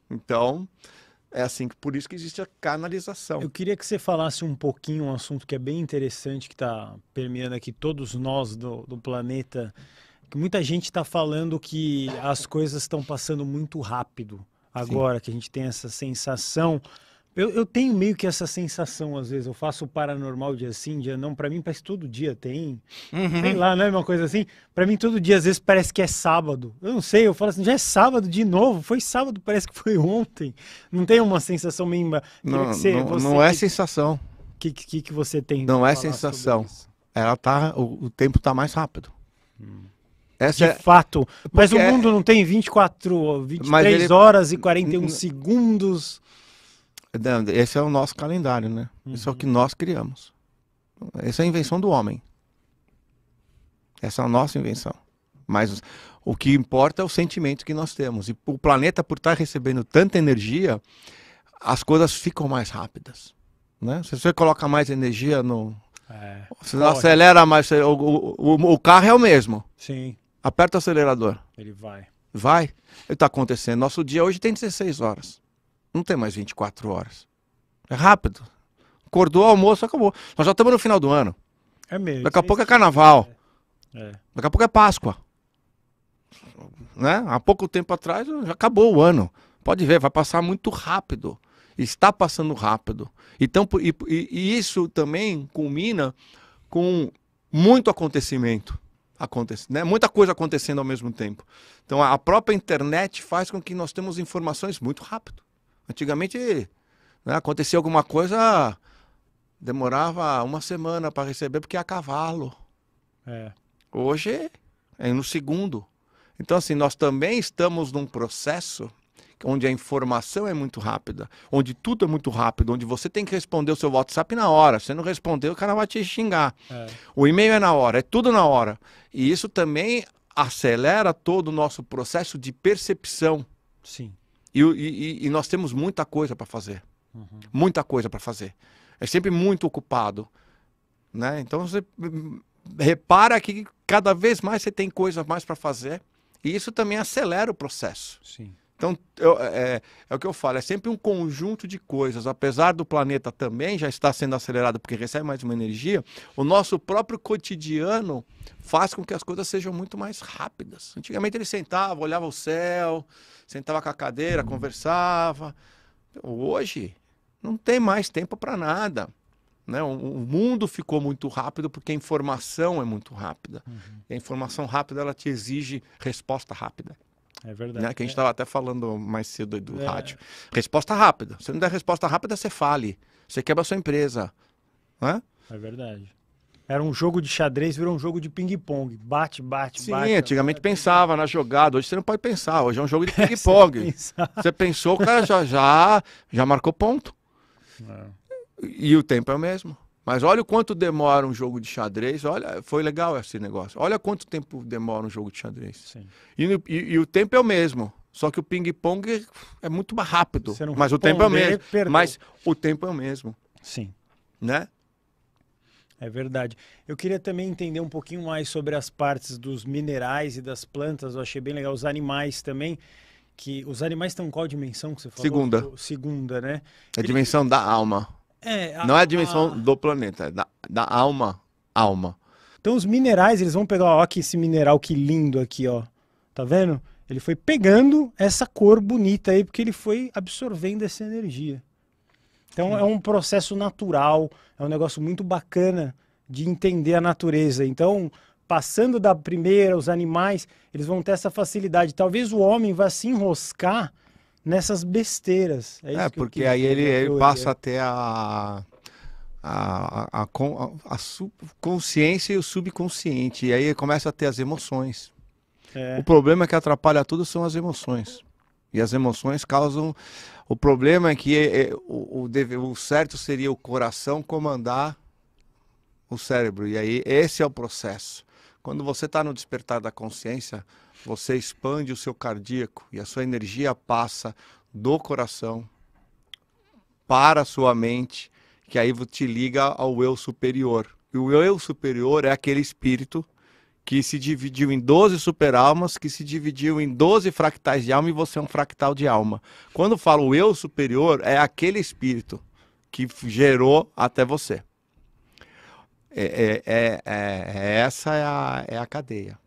Então, é assim, por isso que existe a canalização. Eu queria que você falasse um pouquinho um assunto que é bem interessante, que está permeando aqui todos nós do planeta, que muita gente está falando que as coisas estão passando muito rápido agora, que a gente tem essa sensação. Eu tenho meio que essa sensação, às vezes, eu faço o paranormal dia sim, dia não, pra mim parece que todo dia tem, sei lá, não é uma coisa assim? Pra mim todo dia, às vezes, parece que é sábado, eu não sei, eu falo assim, já é sábado de novo, foi sábado, parece que foi ontem, não tem uma sensação meio... Não é sensação. O que você tem? Não é sensação, o tempo tá mais rápido. De fato, mas o mundo não tem 23 horas e 41 segundos... Esse é o nosso calendário, né? Isso é o que nós criamos. Essa é a invenção do homem. Essa é a nossa invenção. Mas o que importa é o sentimento que nós temos. E o planeta, por estar recebendo tanta energia, as coisas ficam mais rápidas, né? Se você coloca mais energia você não acelera mais, o carro é o mesmo. Sim. Aperta o acelerador. Ele vai. Vai. Está acontecendo. Nosso dia hoje tem 16 horas. Não tem mais 24 horas. É rápido. Acordou, almoço, acabou. Nós já estamos no final do ano. É mesmo. Daqui a pouco é carnaval. Daqui a pouco é Páscoa. Né? Há pouco tempo atrás já acabou o ano. Pode ver, vai passar muito rápido. Está passando rápido. Então, e isso também culmina com muito acontecimento. Né? Muita coisa acontecendo ao mesmo tempo. Então, a própria internet faz com que nós temos informações muito rápido. Antigamente, né, acontecia alguma coisa, demorava uma semana para receber, porque é a cavalo. Hoje é no segundo. Então, assim, nós também estamos num processo onde a informação é muito rápida, onde tudo é muito rápido, onde você tem que responder o seu WhatsApp na hora. Se não responder, o cara vai te xingar. O e-mail é na hora, é tudo na hora. E isso também acelera todo o nosso processo de percepção. Sim. E nós temos muita coisa para fazer. Muita coisa para fazer. É sempre muito ocupado. Né? Então você repara que cada vez mais você tem coisa mais para fazer. E isso também acelera o processo. Sim. Então, é o que eu falo, é sempre um conjunto de coisas. Apesar do planeta também já estar sendo acelerado porque recebe mais uma energia, o nosso próprio cotidiano faz com que as coisas sejam muito mais rápidas. Antigamente ele sentava, olhava o céu, sentava com a cadeira, conversava. Hoje, Não tem mais tempo para nada. Né? O mundo ficou muito rápido porque a informação é muito rápida. E a informação rápida, ela te exige resposta rápida. É verdade. Né? Que a gente estava até falando mais cedo aí do rádio. Resposta rápida. Se não der resposta rápida, você fale. Você quebra a sua empresa. Né? É verdade. Era um jogo de xadrez, virou um jogo de ping-pong. Bate, bate, Sim, bate. antigamente pensava na jogada. Hoje você não pode pensar. Hoje é um jogo de ping-pong. Você pensou, o cara já marcou ponto. E o tempo é o mesmo. Mas olha o quanto demora um jogo de xadrez. Olha, foi legal esse negócio. Olha quanto tempo demora um jogo de xadrez. Sim. E o tempo é o mesmo. Só que o ping-pong é muito mais rápido. Se não Mas o tempo é o mesmo. perdeu. Mas o tempo é o mesmo. Sim. Né? É verdade. Eu queria também entender um pouquinho mais sobre as partes dos minerais e das plantas. Eu achei bem legal. Os animais também. Que os animais estão em qual dimensão que você falou? Segunda. Segunda, né? É a dimensão da alma. Não é a dimensão do planeta, é da alma. Então os minerais, eles vão pegar, ó, que esse mineral que lindo aqui, ó. Tá vendo? Ele foi pegando essa cor bonita aí, porque ele foi absorvendo essa energia. Então é um processo natural, é um negócio muito bacana de entender a natureza. Então, passando da primeira, os animais, eles vão ter essa facilidade. Talvez o homem vá se enroscar nessas besteiras. É, isso que eu porque queria aí entender, ele passa a ter a consciência e o subconsciente. E aí ele começa a ter as emoções. O problema que atrapalha tudo são as emoções. E as emoções causam... O problema é que o certo seria o coração comandar o cérebro. E aí esse é o processo. Quando você está no despertar da consciência, você expande o seu cardíaco e a sua energia passa do coração para a sua mente, que aí te liga ao eu superior. E o eu superior é aquele espírito que se dividiu em 12 superalmas, que se dividiu em 12 fractais de alma, e você é um fractal de alma. Quando falo o eu superior, é aquele espírito que gerou até você. Essa é a cadeia.